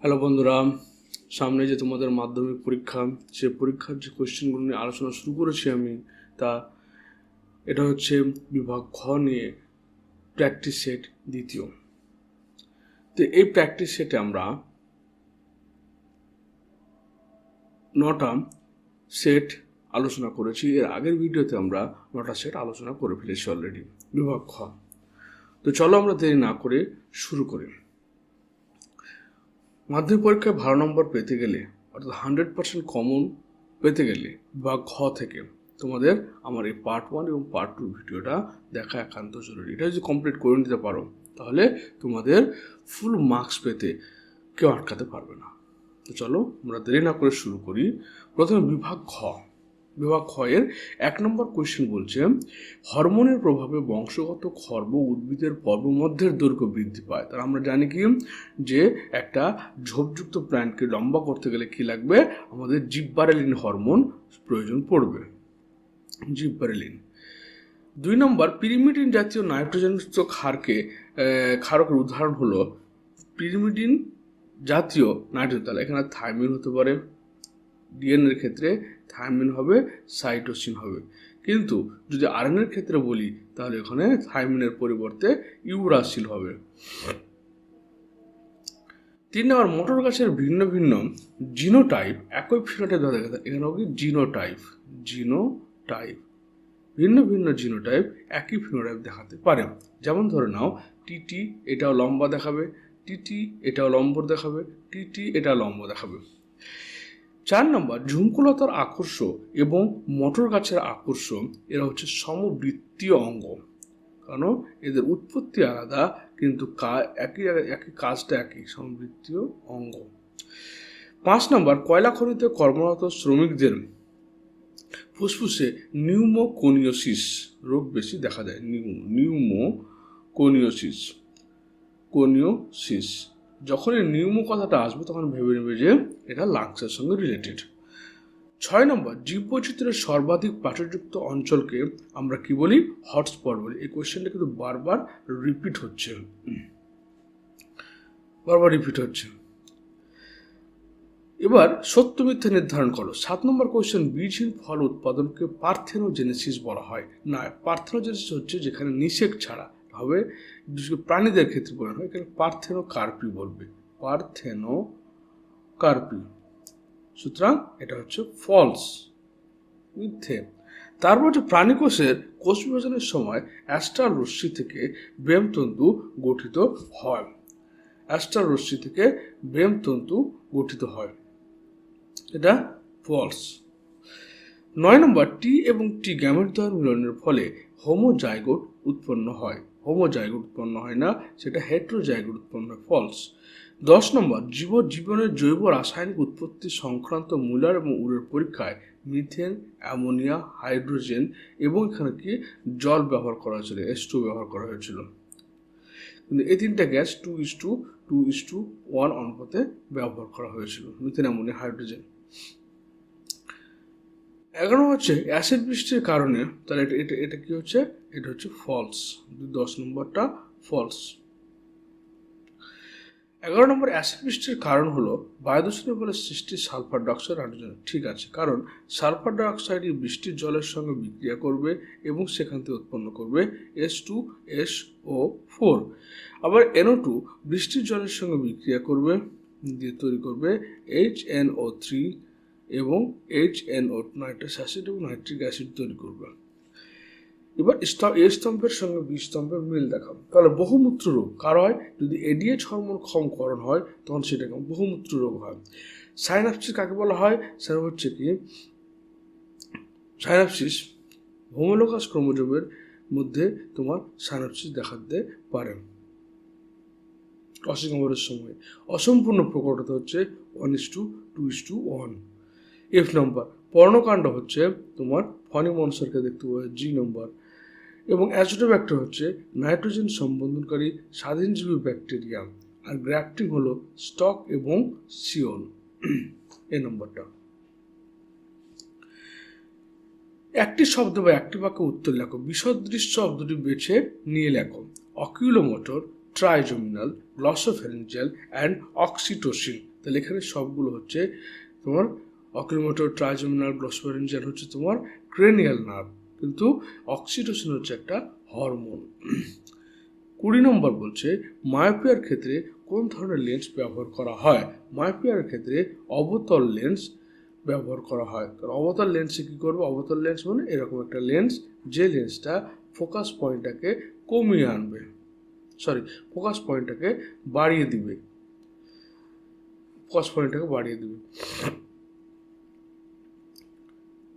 Hello বন্ধুরা, সামনে যে তোমাদের মাধ্যমিক পরীক্ষা, সে পরীক্ষার যে কোয়েশ্চেনগুলো নিয়ে আলোচনা শুরু করেছি আমি, এটা হচ্ছে বিভাগ ঘ নিয়ে প্র্যাকটিস সেট দ্বিতীয়। তো এই প্র্যাকটিস সেটে আমরা 9টা সেট আলোচনা করেছি। এর আগের ভিডিওতে আমরা 9টা সেট আলোচনা করে ফেলেছি অলরেডি, বিভাগ ঘ। তো চলো আমরা দেরি না করে শুরু করি। মাধ্যমিক পরীক্ষায় ভালো নম্বর পেতে গেলে, অর্থাৎ 100% কমন পেতে গেলে বিভাগ ঘ থেকে তোমাদের আমার এই পার্ট 1 এবং পার্ট 2 ভিডিওটা দেখা একান্ত জরুরি। এটা যদি কমপ্লিট করে নিতে পারো তাহলে তোমাদের ফুল মার্কস পেতে কেউ আটকাতে পারবে না। তো চলো আমরা দেরি না করে শুরু করি। প্রথমে বিভাগ ঘ। বিভাগ ঘ এর 1 নম্বর কোয়েশ্চেন বলছে, হরমোনের প্রভাবে বংশগত খর্ব উদ্ভিদের পর্বমধ্যের দৈর্ঘ্য বৃদ্ধি পায়। তার আমরা জানি কি যে একটা ঝোপযুক্ত প্ল্যান্টকে লম্বা করতে গেলে কি লাগবে, আমাদের জিববারেলিন হরমোন প্রয়োজন পড়বে, জিববারেলিন। 2 নম্বর, পিরিমিডিন জাতীয় নাইট্রোজেনযুক্ত ক্ষারকের উদাহরণ হলো পিরিমিডিন জাতীয় নাইট্রোজেন। তাহলে এখানে থাইমিন হতে পারে, ডিএনএর ক্ষেত্রে থাইমিন হবে, সাইটোসিন হবে। কিন্তু যদি আরএনএর ক্ষেত্রে বলি তাহলে এখানে থাইমিনের পরিবর্তে ইউরাসিল হবে। 3 নম্বর, মটর গাছের ভিন্ন ভিন্ন জিনোটাইপ একই ফিনোটাইপ দেখা যায়। এখানে হবে জিনোটাইপ, ভিন্ন ভিন্ন জিনোটাইপ একই ফিনোটাইপ দেখাতে পারে। যেমন ধরে নাও টিটি এটাও লম্বা দেখাবে, টিটি এটাও লম্ব দেখাবে, টিটি এটা লম্ব দেখাবে। 4 নম্বর, ঝুমকুলতার আকর্ষ এবং মটর গাছের আকর্ষ এরা হচ্ছে সমবৃত্তীয় অঙ্গ, কারণ এদের উৎপত্তি আলাদা কিন্তু একই কাজটা একই, সমবৃত্তীয় অঙ্গ। 5 নম্বর, কয়লা খনিতে কর্মরত শ্রমিকদের ফুসফুসে নিউমোকোনিওসিস রোগ বেশি দেখা যায়। কোনিওসিস যখন এই নিউমো কথাটা আসবে তখন ভেবে নেবে যে এটা লাংসের সঙ্গে রিলেটেড। 6 নম্বর, জীববৈচিত্র্যের সর্বাধিক পাঠযুক্ত অঞ্চলকে আমরা কি বলি, হটস্পট বলি। এই কোয়েশ্চেনটা কিন্তু বারবার রিপিট হচ্ছে। এবার সত্য মিথ্যা নির্ধারণ করো। 7 নম্বর কোয়েশ্চেন, বীজহীন ফল উৎপাদনকে পার্থেনোজেনেসিস বলা হয় না। পার্থেনোজেনেসিস হচ্ছে যেখানে নিষেক ছাড়া হবে, প্রাণীদের ক্ষেত্রে বলা হয়, এখানে পার্থেনোকার্পি বলবে, পার্থেনোকার্পি। সুতরাং এটা হচ্ছে ফলস, মিথ্যে। তারপর যে প্রাণীকোষের কোষ বিভাজনের সময় অ্যাস্ট্রাল রশ্মি থেকে ব্রেমতন্তু গঠিত হয়, এটা ফলস। 9 নম্বর, টি এবং টি গ্যামেটদ্বয়ের মিলনের ফলে হোমোজাইগোট উৎপন্ন হয় না, সেটা হেটেরোজাইগোট উৎপন্ন হয়, ফলস। 10 নম্বর, জীবনের জৈব রাসায়নিক উৎপত্তি সংক্রান্ত মুলার এবং উরের পরীক্ষায় মিথেন, অ্যামোনিয়া, হাইড্রোজেন এবং এখানে কি জল ব্যবহার করা হয়েছিল, H2 ব্যবহার করা হয়েছিল। কিন্তু এই 3টা গ্যাস 2:1 অনুপাতে ব্যবহার করা হয়েছিল, মিথেন, অ্যামোনিয়া, হাইড্রোজেন। 11 হচ্ছে অ্যাসিড বৃষ্টির কারণে, তাহলে এটা কি হচ্ছে, এটা হচ্ছে ফলস। 10 নম্বরটা ফলস। 11 নম্বর, অ্যাসিড বৃষ্টির কারণ হলো বায়ুদূষণের ফলে সৃষ্টি সালফার ডাইঅক্সাইড, হাইড্রোজেন। ঠিক আছে, কারণ সালফার ডাইঅক্সাইড বৃষ্টির জলের সঙ্গে বিক্রিয়া করবে এবং সেখান থেকে উৎপন্ন করবে H2SO4। আবার NO2 বৃষ্টির জলের সঙ্গে বিক্রিয়া করবে, দিয়ে তৈরি করবে HNO3 এবং HNO, নাইট্রাস অ্যাসিড এবং নাইট্রিক অ্যাসিড তৈরি করবে। এবার এ স্তম্ভের সঙ্গে বি স্তম্ভের মিল দেখাবো। তাহলে বহুমূত্র রোগ কার হয়, যদি এডিএইচ হরমোন ক্ষমকরণ হয় তখন সেটাকে বহুমূত্র রোগ হয়। সাইনাপসিস কাকে বলা হয়, সেটা হচ্ছে কি, সাইনাপসিস হোমোলোগাস ক্রোমোজোমের মধ্যে তোমার সাইনাপসিস দেখাতে পারে অসিঙ্গমের সময়। অসম্পূর্ণ প্রকটতা হচ্ছে 1:2:1। F নম্বর, পর্ণকাণ্ড হচ্ছে তোমার ফনিমনসারকে দেখতে পাবে, G নম্বর। এবং অ্যাজোটোব্যাক্টার হচ্ছে নাইট্রোজেন সম্বন্ধনকারী স্বাধীনজীবী ব্যাকটেরিয়া, আর গ্রাফটিং হলো স্টক এবং সিওন, এ নম্বরটা। একটি শব্দ বা একটি বাক্য উত্তর লেখো, বিসদৃশ শব্দটি বেছে নিয়ে লেখো। অকিউলোমোটর, ট্রাইজোমিনাল, গ্লসোফেরেঞ্জিয়াল অ্যান্ড অক্সিটোসিন। তাহলে এখানে সবগুলো হচ্ছে তোমার অকুলোমোটর, ট্রাইজেমিনাল, গ্লসোফ্যারিঞ্জিয়াল হচ্ছে তোমার ক্রেনিয়াল নার্ভ, কিন্তু অক্সিটোসিন হচ্ছে একটা হরমোন। 20 নম্বর বলছে মায়োপিয়ার ক্ষেত্রে কোন ধরনের লেন্স ব্যবহার করা হয়? মায়োপিয়ার ক্ষেত্রে অবতল লেন্স ব্যবহার করা হয়। কারণ অবতল লেন্সে কী করবে? অবতল লেন্স মানে এরকম একটা লেন্স, যে লেন্সটা ফোকাস পয়েন্টটাকে কমিয়ে আনবে, ফোকাস পয়েন্টটাকে বাড়িয়ে দিবে,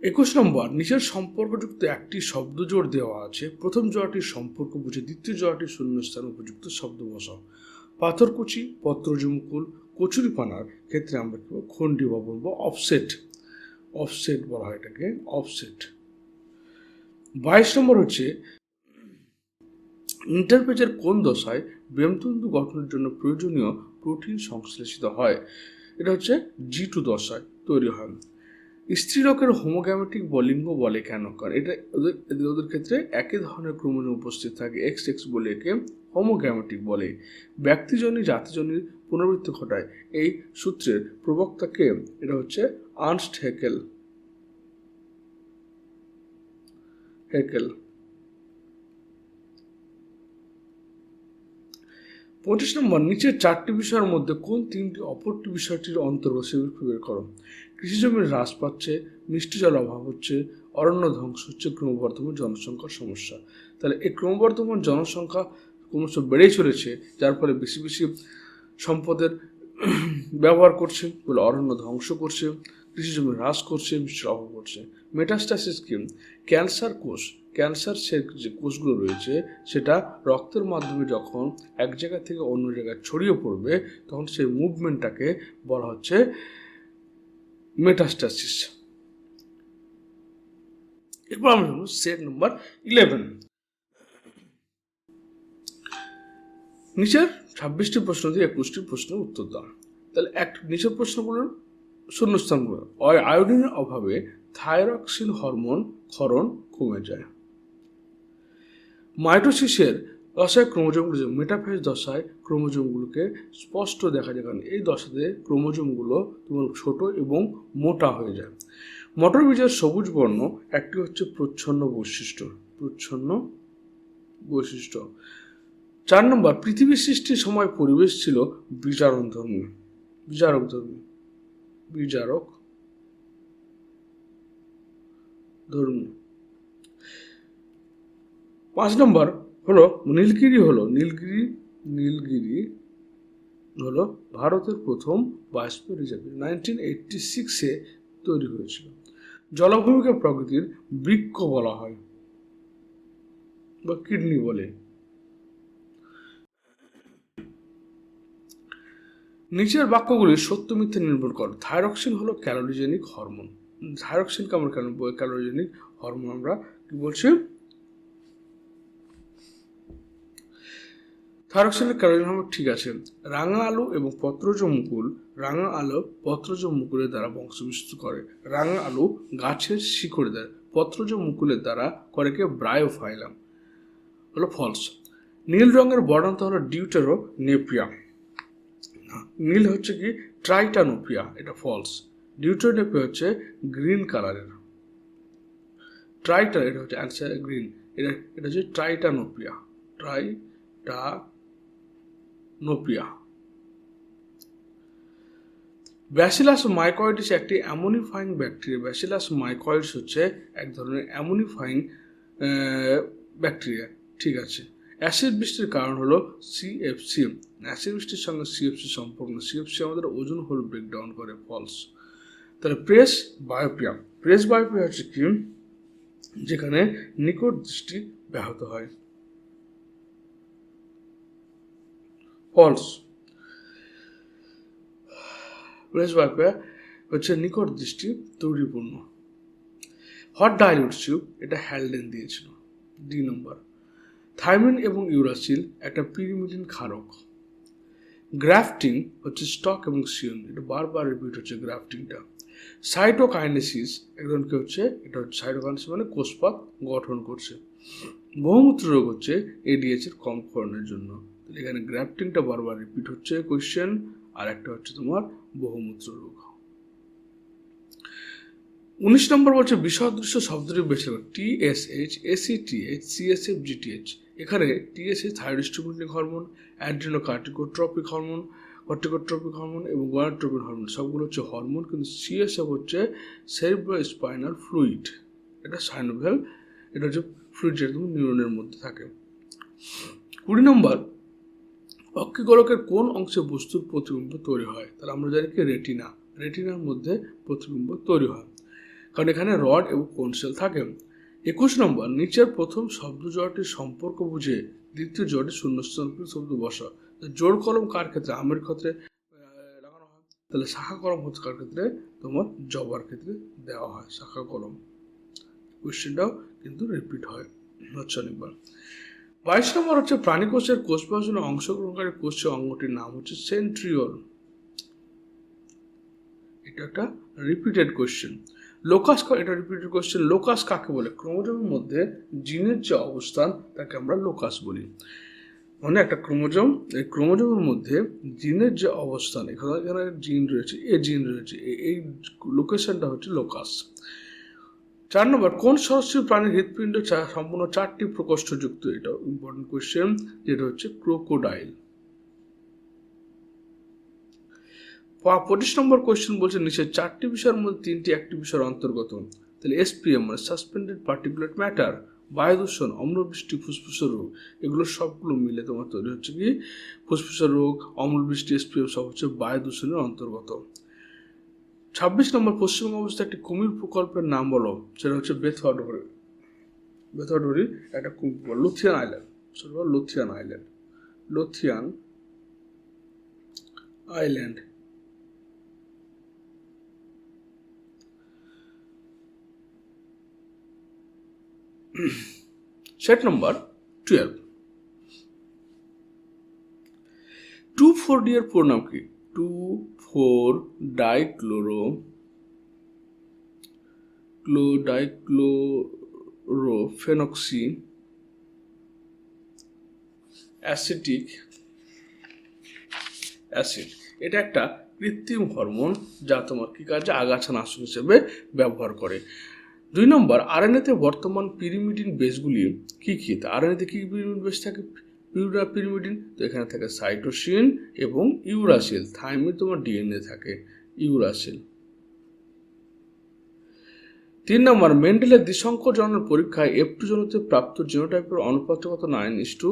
21 নম্বর, নিচের সম্পর্কযুক্ত একটি শব্দ জোড় দেওয়া আছে, প্রথম জোড়াটির সম্পর্ক বুঝে দ্বিতীয় জোড়াটির শূন্যস্থান উপযুক্ত শব্দ বসাও। পাথরকুচি, পত্রজমুকুল, কচুরিপানার ক্ষেত্রে আমরা কি খন্ডি বা বলবো অফসেট বলা হয় এটাকে, অফসেট। 22 নম্বর হচ্ছে ইন্টারফেজের কোন দশায় ব্রেমতন্তু গঠনের জন্য প্রয়োজনীয় প্রোটিন সংশ্লেষিত হয়? এটা হচ্ছে G2 দশায় তৈরি হয়। স্ত্রীলোকের হোমোগ্যামেটিক লিঙ্গ বলে কেন? কারণ এটা ওদের ক্ষেত্রে একই ধরনের ক্রোমোজোম উপস্থিত থাকে, XX বলে একে হোমোগ্যামেটিক বলে। ব্যক্তিজনী জাতিজনীর পুনরাবৃত্তি ঘটায় এই সূত্রের প্রবক্তাকে, এটা হচ্ছে আর্নস্ট হেকেল। 25 নম্বর, নিচের 4টি বিষয়ের মধ্যে কোন 3টি অপরটি বিষয়টির অন্তর্গত সেগুলো বের করো। কৃষিজমির হ্রাস পাচ্ছে, মিষ্টি জল অভাব হচ্ছে, অরণ্য ধ্বংস হচ্ছে, ক্রমবর্ধমান জনসংখ্যার সমস্যা। তাহলে এই ক্রমবর্ধমান জনসংখ্যা ক্রমশ বেড়েই চলেছে, যার ফলে বেশি বেশি সম্পদের ব্যবহার করছে বলে অরণ্য ধ্বংস করছে, কৃষিজমি হ্রাস করছে, মিষ্টির অভাব করছে। মেটাস্টাসিস কি? ক্যান্সার যে কোষগুলো রয়েছে সেটা রক্তের মাধ্যমে যখন এক জায়গা থেকে অন্য জায়গায় ছড়িয়ে পড়বে, তখন সেই মুভমেন্টটাকে বলা হচ্ছে মেটাস্টাসিস। এরপর আমরা সেট নম্বর 11। নিচের 26টি প্রশ্ন দিয়ে 21টি প্রশ্নের উত্তর দাও। তাহলে নিচের প্রশ্নগুলো শূন্যস্থানগুলো, আয়োডিনের অভাবে থাইরক্সিন হরমোন ক্ষরণ কমে যায়। মাইটোসিসের দশায় ক্রোমোজোমগুলো, মেটাফেজ দশায় ক্রোমোজোমগুলোকে স্পষ্ট দেখা যায়, কারণ এই দশাতে ক্রোমোজোমগুলো তোমার ছোট এবং মোটা হয়ে যায়। মটর বীজের সবুজ বর্ণ একটি হচ্ছে প্রচ্ছন্ন বৈশিষ্ট্য। 4 নম্বর, পৃথিবী সৃষ্টির সময় পরিবেশ ছিল বিজারকধর্মী। 5 নম্বর হলো নীলগিরি হলো ভারতের প্রথম বায়োস্ফিয়ার রিজার্ভ, 1986-এ তৈরি হয়েছিল। জলাভূমিকে প্রকৃতির বৃক্ষ বলা হয় বা কিডনি বলে। নিচের বাক্যগুলি সত্য মিথ্যে নির্ভর করে। থাইরক্সিন হলো ক্যালোরিজেনিক হরমোন। থাইরক্সিনকে আমরা কেন ক্যালোরিজেনিক হরমোন আমরা কি বলছি? থাইরক্সিনের ক্যালোরিজেনিক হরমোন, ঠিক আছে। রাঙা আলু এবং পত্রজ মুকুলের দ্বারা বংশবিস্তার করে। রাঙা আলু গাছের শিকড়ে দেয়, পত্রজ মুকুলের দ্বারা করে কে ব্রায়োফাইলাম, হলো ফলস। নীল রঙের বর্ণান্ত হলো ডিউটেরোনেপিয়া। নীল হচ্ছে কি ট্রাইটানোপিয়া, এটা ফলস। ডিউটেরোনেপিয়া হচ্ছে গ্রিন কালারের। এটা হচ্ছে অ্যান্সার গ্রিন, এটা হচ্ছে ট্রাইটানোপিয়া। ব্যাসিলাস মাইকয়েডিস একটি অ্যামোনিফাইং ব্যাকটেরিয়া। ব্যাসিলাস মাইকয়েডিস হচ্ছে এক ধরনের অ্যামোনিফাইং ব্যাকটেরিয়া, ঠিক আছে। অ্যাসিড বৃষ্টির কারণ হলো সিএফসি। অ্যাসিড বৃষ্টির সঙ্গে সিএফসি সম্পর্ক, সিএফসি আমাদের ওজন হোল ব্রেকডাউন করে, ফলস। তাহলে প্রেস বায়োপিয়া হচ্ছে কি? যেখানে নিকট দৃষ্টি ব্যাহত হয়, ফলস। প্রেস বায়োপিয়া হচ্ছে নিকট দৃষ্টি ত্রুটিপূর্ণ। হট ডাইলিউট টিউব, এটা হ্যালডেন দিয়েছিল। ডি নম্বর। থাইমিন এবং ইউরাসিল একটা পিরিমিডিন ক্ষারক। গ্রাফটিং হচ্ছে স্টক এবং সিয়ন, এটা বারবার রিপিট হচ্ছে গ্রাফটিংটা। সাইটোকাইনেসিস একজন কি হচ্ছে? এটা হচ্ছে সাইটোকাইনেসিস মানে কোষপাত গঠন করছে। বহুমূত্র রোগ হচ্ছে এডিএচ এর কম ক্ষরণের জন্য। এখানে গ্রাফটিংটা বারবার রিপিট হচ্ছে কোয়েশ্চেন, আর একটা হচ্ছে তোমার বহুমূত্র রোগ। 19 নম্বর বলছে বিষদৃশ্য শব্দটি বেছে নাও। TSH, ACTH, CSF, GTH। এখানে TSH thyroid stimulating hormone, adrenocorticotropic hormone, corticotropic hormone এবং গোনাডোট্রপিক হরমোন সবগুলো হচ্ছে হরমোন, কিন্তু CSF হচ্ছে সেরিব্রোস্পাইনাল ফ্লুইড। এটা সাইনোভেল, এটা হচ্ছে ফ্লুইড যেটা তুমি নিউরনের মধ্যে থাকে। 20 নম্বর অক্ষিগোলকের কোন অংশে বস্তুর প্রতিবিম্ব তৈরি হয়? তাহলে আমরা জানি কি রেটিনা, রেটিনার মধ্যে প্রতিবিম্ব তৈরি হয়, কারণ এখানে রড এবং কোন সেল থাকে। 21 নম্বর নিচের প্রথম শব্দ জোড়াটির সম্পর্ক বুঝে দ্বিতীয় জোড়াটি শূন্যস্থান শব্দ বসা। জোড় কলম কার ক্ষেত্রে? আমের ক্ষেত্রে লাগানো হয়। তাহলে শাখা কলম হচ্ছে কার ক্ষেত্রে? তোমার জবার ক্ষেত্রে দেওয়া হয় শাখা কলম। কোয়েশ্চেনটাও কিন্তু রিপিট হয় হচ্ছে অনেকবার। 22 নম্বর হচ্ছে প্রাণীকোষের কোষ বিভাজনে অংশগ্রহণকারী কোষীয় অঙ্গটির নাম হচ্ছে সেন্ট্রিওল। এটা একটা রিপিটেড কোয়েশ্চেন। লোকাস, এটা রিপিটেড কোয়েশ্চেন। লোকাস কাকে বলে? ক্রোমোজোমের মধ্যে জিনের যে অবস্থান তাকে আমরা লোকাস বলি। মানে একটা ক্রোমোজোম, এই ক্রোমোজোমের মধ্যে জিনের যে অবস্থান, এখানে জিন রয়েছে, এই জিন রয়েছে, এই লোকেশনটা হচ্ছে লোকাস। 4 নম্বর কোন সরীসৃপ প্রাণীর হৃৎপিণ্ড সম্পূর্ণ 4টি প্রকোষ্ঠযুক্ত? এটা ইম্পর্টেন্ট কোয়েশ্চেন, যেটা হচ্ছে ক্রোকোডাইল। 25 নম্বর কোয়েশ্চেন বলছে নিচে 4টি বিষয়ের মধ্যে 3টি একটি বিষয়ের অন্তর্গত। তাহলে SPM মানে সাসপেন্ডেড পার্টিকুলেট ম্যাটার, বায়ু দূষণ, অম্লবৃষ্টি, ফুসফুসের রোগ, এগুলো সবগুলো মিলে তোমার তৈরি হচ্ছে কি ফুসফুসের রোগ, অম্লবৃষ্টি, SPM সব হচ্ছে বায়ু দূষণের অন্তর্গত। 26 নম্বর পশ্চিমবঙ্গ অবস্থা একটি কুমির প্রকল্পের নাম বলো। সেটা হচ্ছে বেথুয়াডরি একটা Lothian island, Lothian island, Lothian island. Set number 12। 2,4-D এর পুরো নাম কি? 2,4-ডাইক্লোরোফেনক্সি অ্যাসিটিক অ্যাসিড। এটা একটা কৃত্রিম হরমোন যা তোমার কি কাজে? আগাছা নাশক হিসেবে ব্যবহার করে। 2 নম্বর আরএনএতে বর্তমান পিরিমিডিন বেসগুলি কি কি? আরএনএতে কি পিরিমিডিন বেস থাকে? পিরিমিডিন, তো এখানে থাকে সাইটোসিন এবং ইউরাসিল। থাইমে তোমার ডিএনএ থাকে ইউরাসিল। 3 নম্বর মেন্ডেলের দ্বিসংখ্য জননের পরীক্ষায় F2 জনতে প্রাপ্ত জিনোটাইপের অনুপাতের কথা 9:,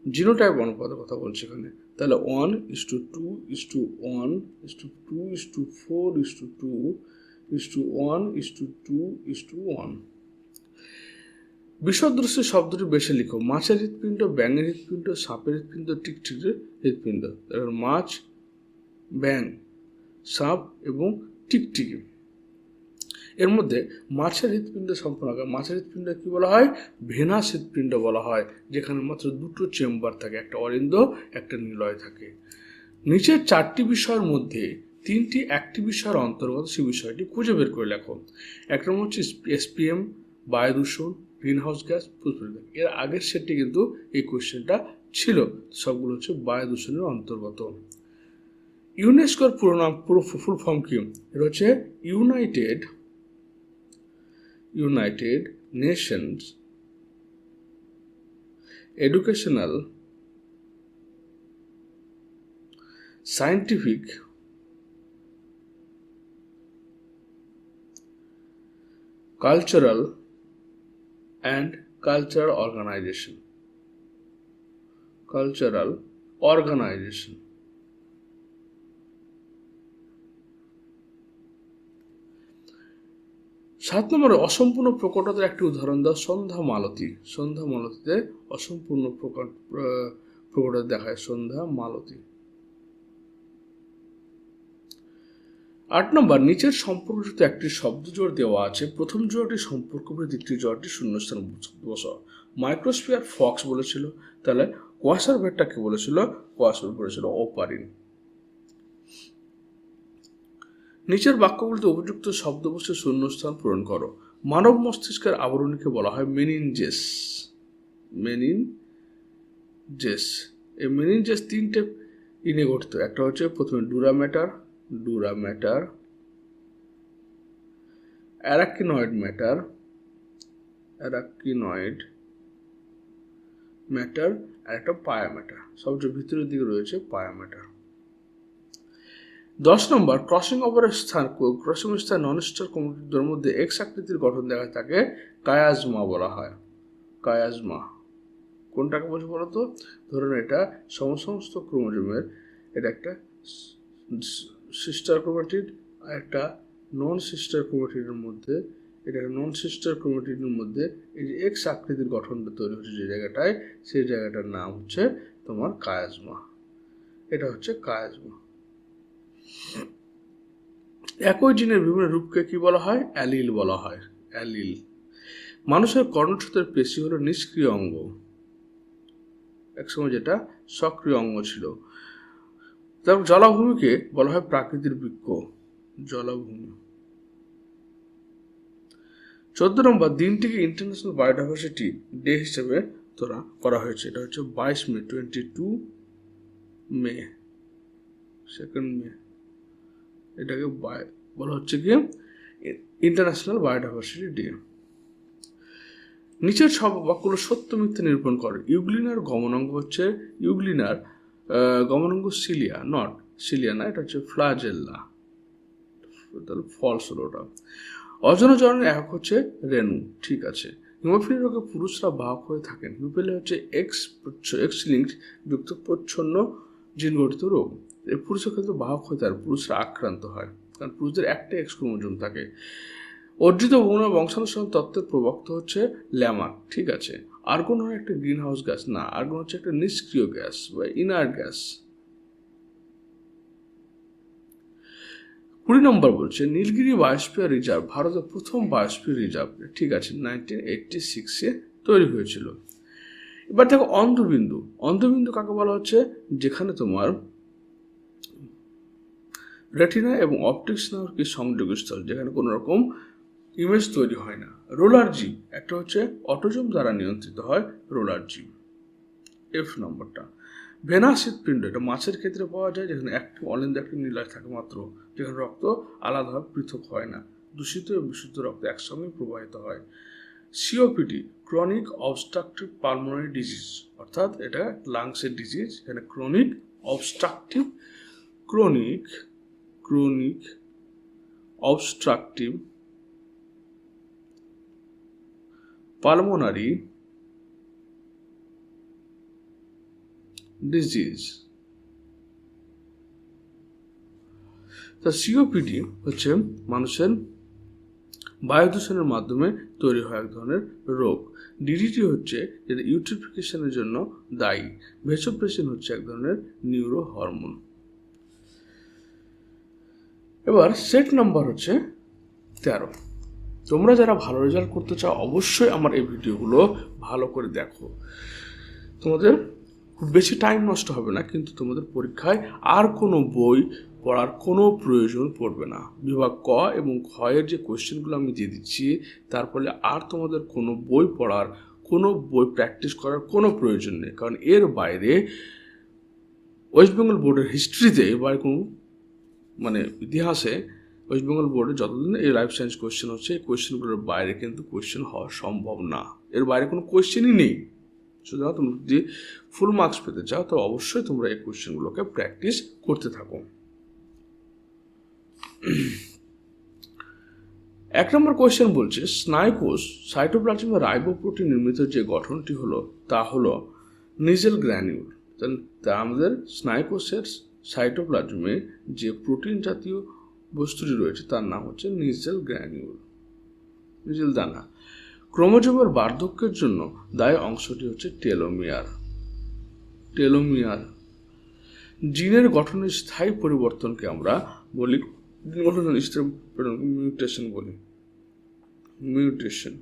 জিনোটাইপ অনুপাতের কথা বলছে এখানে। তাহলে 1:2:1:2:4:2:1:2:1। বিষদৃশ্য শব্দটি বেশি লিখো। মাছের হৃৎপিণ্ড, ব্যাঙের হৃৎপিণ্ড, সাপের হৃৎপিণ্ড, টিকটিকির হৃৎপিণ্ড। মাছ, ব্যাঙ, সাপ এবং টিকটিকি। এর মধ্যে মাছের হৃৎপিণ্ড সম্পর্কে, মাছের হৃৎপিণ্ড কি বলা হয়? ভেনাস হৃৎপিণ্ড বলা হয়, যেখানে মাত্র 2টো চেম্বার থাকে, একটা অরিন্দ, একটা নিলয় থাকে। নিচের 4টি বিষয়ের মধ্যে 3টি একটি বিষয়ের অন্তর্গত, সেই বিষয়টি খুঁজে বের করে লেখো। এক নম্বর হচ্ছে SPM, বায়ু দূষণ, গ্রিন হাউস গ্যাস, ফুসফুস। এর আগের সেটটি কিন্তু এই কোয়েশ্চেনটা ছিল, সবগুলো হচ্ছে বায়ু দূষণের অন্তর্গত। ইউনেস্কোর পুরো ফুল ফর্ম কি? এটা হচ্ছে United Nations Educational, Scientific, Cultural and Cultural Organization. 7 নম্বরে অসম্পূর্ণ প্রকটতার একটি উদাহরণ দাও। সন্ধ্যা মালতী। সন্ধ্যা মালতীতে অসম্পূর্ণ প্রকটতা দেখায় সন্ধ্যা মালতী। 8 নম্বর নিচের সম্পর্কযুক্ত একটি শব্দজোড় দেওয়া আছে। প্রথম জোড়াটি সম্পর্ক করে দ্বিতীয় জোড়াটি শূন্যস্থান বসাও। মাইক্রোস্ফিয়ার ফক্স বলেছিল, তাহলে কোয়াসার ভেটটাকে বলেছিল, কোয়াসার বলেছিল ওপারিন। নিচের বাক্যগুলিতে উপযুক্ত শব্দ বসে শূন্যস্থান পূরণ করো। মানব মস্তিষ্কের আবরণীকে বলা হয় মেনিনজেস। এই মেনিনজেস 3টে ইনে গঠিত। একটা হচ্ছে প্রথমে ডুরামেটার, অ্যারাকিনয়েড ম্যাটার, আর একটা পায়া ম্যাটার। সবচেয়ে ভিতরের দিকে রয়েছে পায়া ম্যাটার। 10 নম্বর, ক্রসিং স্থান নন স্টার কম্পিউটারদের মধ্যে এক্স আকৃতির গঠন দেখা থাকে কায়াজমা বলা হয়। কায়াজমা কোনটাকে বলছে বলতো? ধরুন এটা সমস্ত ক্রোমোজোমের, এটা একটা সিস্টার ক্রোমাটিড আর একটা নন সিস্টার ক্রোমাটিডের মধ্যে, এই যে এক্স আকৃতির গঠনটা তৈরি হচ্ছে যে জায়গাটায়, সেই জায়গাটার নাম হচ্ছে তোমার কায়াজমা। এটা হচ্ছে কায়াজমা। একই জিনের বিভিন্ন রূপকে কি বলা হয়? অ্যালিল বলা হয়। অ্যালিল। মানুষের কর্ণচ্ছদের পেশি হলো নিষ্ক্রিয় অঙ্গ, একসময় যেটা সক্রিয় অঙ্গ ছিল। তারপর জলাভূমিকে বলা হয় প্রাকৃতিক বৃক্ষ, জলাভূমি। 14 নম্বর, দিনটিকে ইন্টারন্যাশনাল বায়োডাইভার্সিটি ডে হিসেবে ধরা করা হয়েছে। এটা হচ্ছে 22 মে, 22 মে, 2 মে। এটাকে বলা হচ্ছে কি ইন্টারন্যাশনাল বায়োডাইভার্সিটি ডে। নিচের সব বাক্যগুলো সত্য মিথ্যা নিরূপণ করে। ইউগ্লিনার গমনাঙ্গ হচ্ছে সিলিয়া, নট সিলিয়া না, এটা হচ্ছে ফ্লাজেল্লা। তাহলে ফলস হলো ওটা। অজনজনের একক হচ্ছে রেণু, ঠিক আছে। হিমোফিলিয়া রোগে পুরুষরা বাহক হয়ে থাকেন। হিমোফিলিয়া হচ্ছে এক্স লিঙ্ক যুক্ত প্রচ্ছন্ন জিন গঠিত রোগ। এই পুরুষের ক্ষেত্রে বাহক হয়ে তার পুরুষরা আক্রান্ত হয়, কারণ পুরুষদের একটা এক্স ক্রোমোজোম থাকে। অর্জিত ভ্রূণ বংশানুসরণ তত্ত্বের প্রবক্তা হচ্ছে ল্যামার্ক, ঠিক আছে। আর্গন হলো একটা গ্রিন হাউস গ্যাস না, আর্গন হচ্ছে একটা নিষ্ক্রিয় গ্যাস বা ইনার গ্যাস। 20 নম্বর বলছে নীলগিরি বায়োস্ফিয়ার রিজার্ভ ভারতের প্রথম বায়োস্ফিয়ার রিজার্ভ, ঠিক আছে, 1986-এ তৈরি হয়েছিল। এবার দেখো অন্ধবিন্দু। অন্ধবিন্দু কাকে বলা হচ্ছে? যেখানে তোমার রেটিনা এবং অপটিক্স নামের কি সংযোগস্থল, যেখানে কোনো রকম ইমেজ তৈরি হয় না। রোলার জিম একটা হচ্ছে অটোজোম দ্বারা নিয়ন্ত্রিত হয়, রোলার জিম। এফ নম্বরটা ভেনাস হৃৎপিণ্ড, এটা মাছের ক্ষেত্রে পাওয়া যায়, যেখানে একটি অলিন্দ একটি নীলার থাকে মাত্র, যেখানে রক্ত আলাদাভাবে পৃথক হয় না, দূষিত এবং বিশুদ্ধ রক্ত একসঙ্গে প্রবাহিত হয়। COPD chronic obstructive pulmonary disease, অর্থাৎ এটা লাংসের ডিজিজ, এখানে ক্রনিক অবস্ট্রাকটিভ পালমোনারি ডিজিজ। তা সিওপিডি হচ্ছে মানুষের বায়ু দূষণের মাধ্যমে তৈরি হয় এক ধরনের রোগ। ডিডিটি হচ্ছে যেটা ইউট্রিফিকেশনের জন্য দায়ী। ভেসোপ্রেসিন হচ্ছে এক ধরনের নিউরো হরমোন। এবার সেট নাম্বার হচ্ছে 13। তোমরা যারা ভালো রেজাল্ট করতে চাও অবশ্যই আমার এই ভিডিওগুলো ভালো করে দেখো। তোমাদের খুব বেশি টাইম নষ্ট হবে না, কিন্তু তোমাদের পরীক্ষায় আর কোনো বই পড়ার কোনো প্রয়োজন পড়বে না। বিভাগ ক এবং খ এর যে কোয়েশ্চেনগুলো আমি দিয়ে দিচ্ছি, তার ফলে আর তোমাদের কোনো বই পড়ার, কোনো বই প্র্যাকটিস করার কোনো প্রয়োজন নেই। কারণ এর বাইরে ওয়েস্ট বেঙ্গল বোর্ডের হিস্ট্রিতে, এবার কোনো ইতিহাসে ওয়েস্ট বেঙ্গল বোর্ডে যতদিন এই লাইফ সায়েন্স কোয়েশ্চেন হচ্ছে, এই কোয়েশ্চেনগুলোর বাইরে কিন্তু কোয়েশ্চেন হওয়া সম্ভব না। এর বাইরে কোনো কোয়েশ্চেনই নেই। সুতরাং তোমরা যদি ফুল মার্কস পেতে চাও তো অবশ্যই তোমরা এই কোয়েশ্চেনগুলোকে প্র্যাকটিস করতে থাকো। 1 নম্বর কোয়েশ্চেন বলছে স্নায়ুকোষ সাইটোপ্লাজমে রাইবোপ্রোটিন নির্মিত যে গঠনটি হলো তা হলো নিজেল গ্র্যানিউল। তা আমাদের স্নায়ুকোষের সাইটোপ্লাজমে যে প্রোটিন জাতীয় বস্তুটি রয়েছে তার নাম হচ্ছে নিজেল গ্র্যানিউল, নিজেল দানা। ক্রোমোজোমের বার্ধক্যের জন্য দায়ী অংশটি হচ্ছে টেলোমিয়ার। জিনের গঠনের স্থায়ী পরিবর্তনকে আমরা বলি মিউটেশন।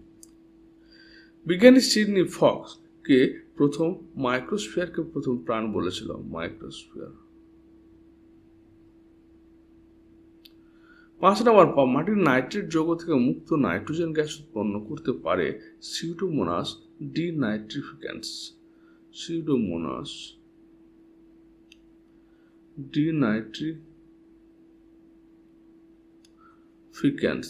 বিজ্ঞানী সিডনি ফক্স কে প্রথম মাইক্রোস্ফিয়ারকে প্রথম প্রাণ বলেছিল, মাইক্রোস্ফিয়ার। 5 নম্বর, মাটির নাইট্রেট যৌগ থেকে মুক্ত নাইট্রোজেন গ্যাস উৎপন্ন করতে পারে সিউডোমোনাস ডিনাইট্রিফিক্যান্স। ডিনাইট্রিফিক্যান্স।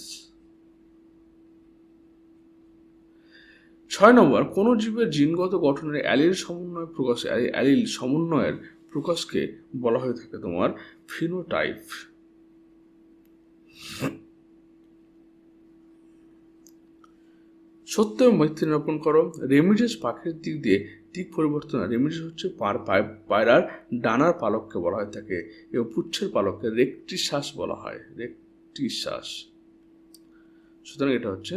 6 নম্বর, কোন জীবের জিনগত গঠনের অ্যালিল সমন্বয়ের প্রকাশকে বলা হয়ে থাকে তোমার ফিনোটাইপ। সত্য এবং মিথ্যা নিরূপণ করো। রেমিডেস পাখির দিক দিয়ে দিক পরিবর্তন। রেমিডেস হচ্ছে পায়রার ডানার পালককে বলা হয়ে থাকে এবং পুচ্ছের পালককে রেকটিশ্বাস বলা হয়, রেকটিশ্বাস। সুতরাং এটা হচ্ছে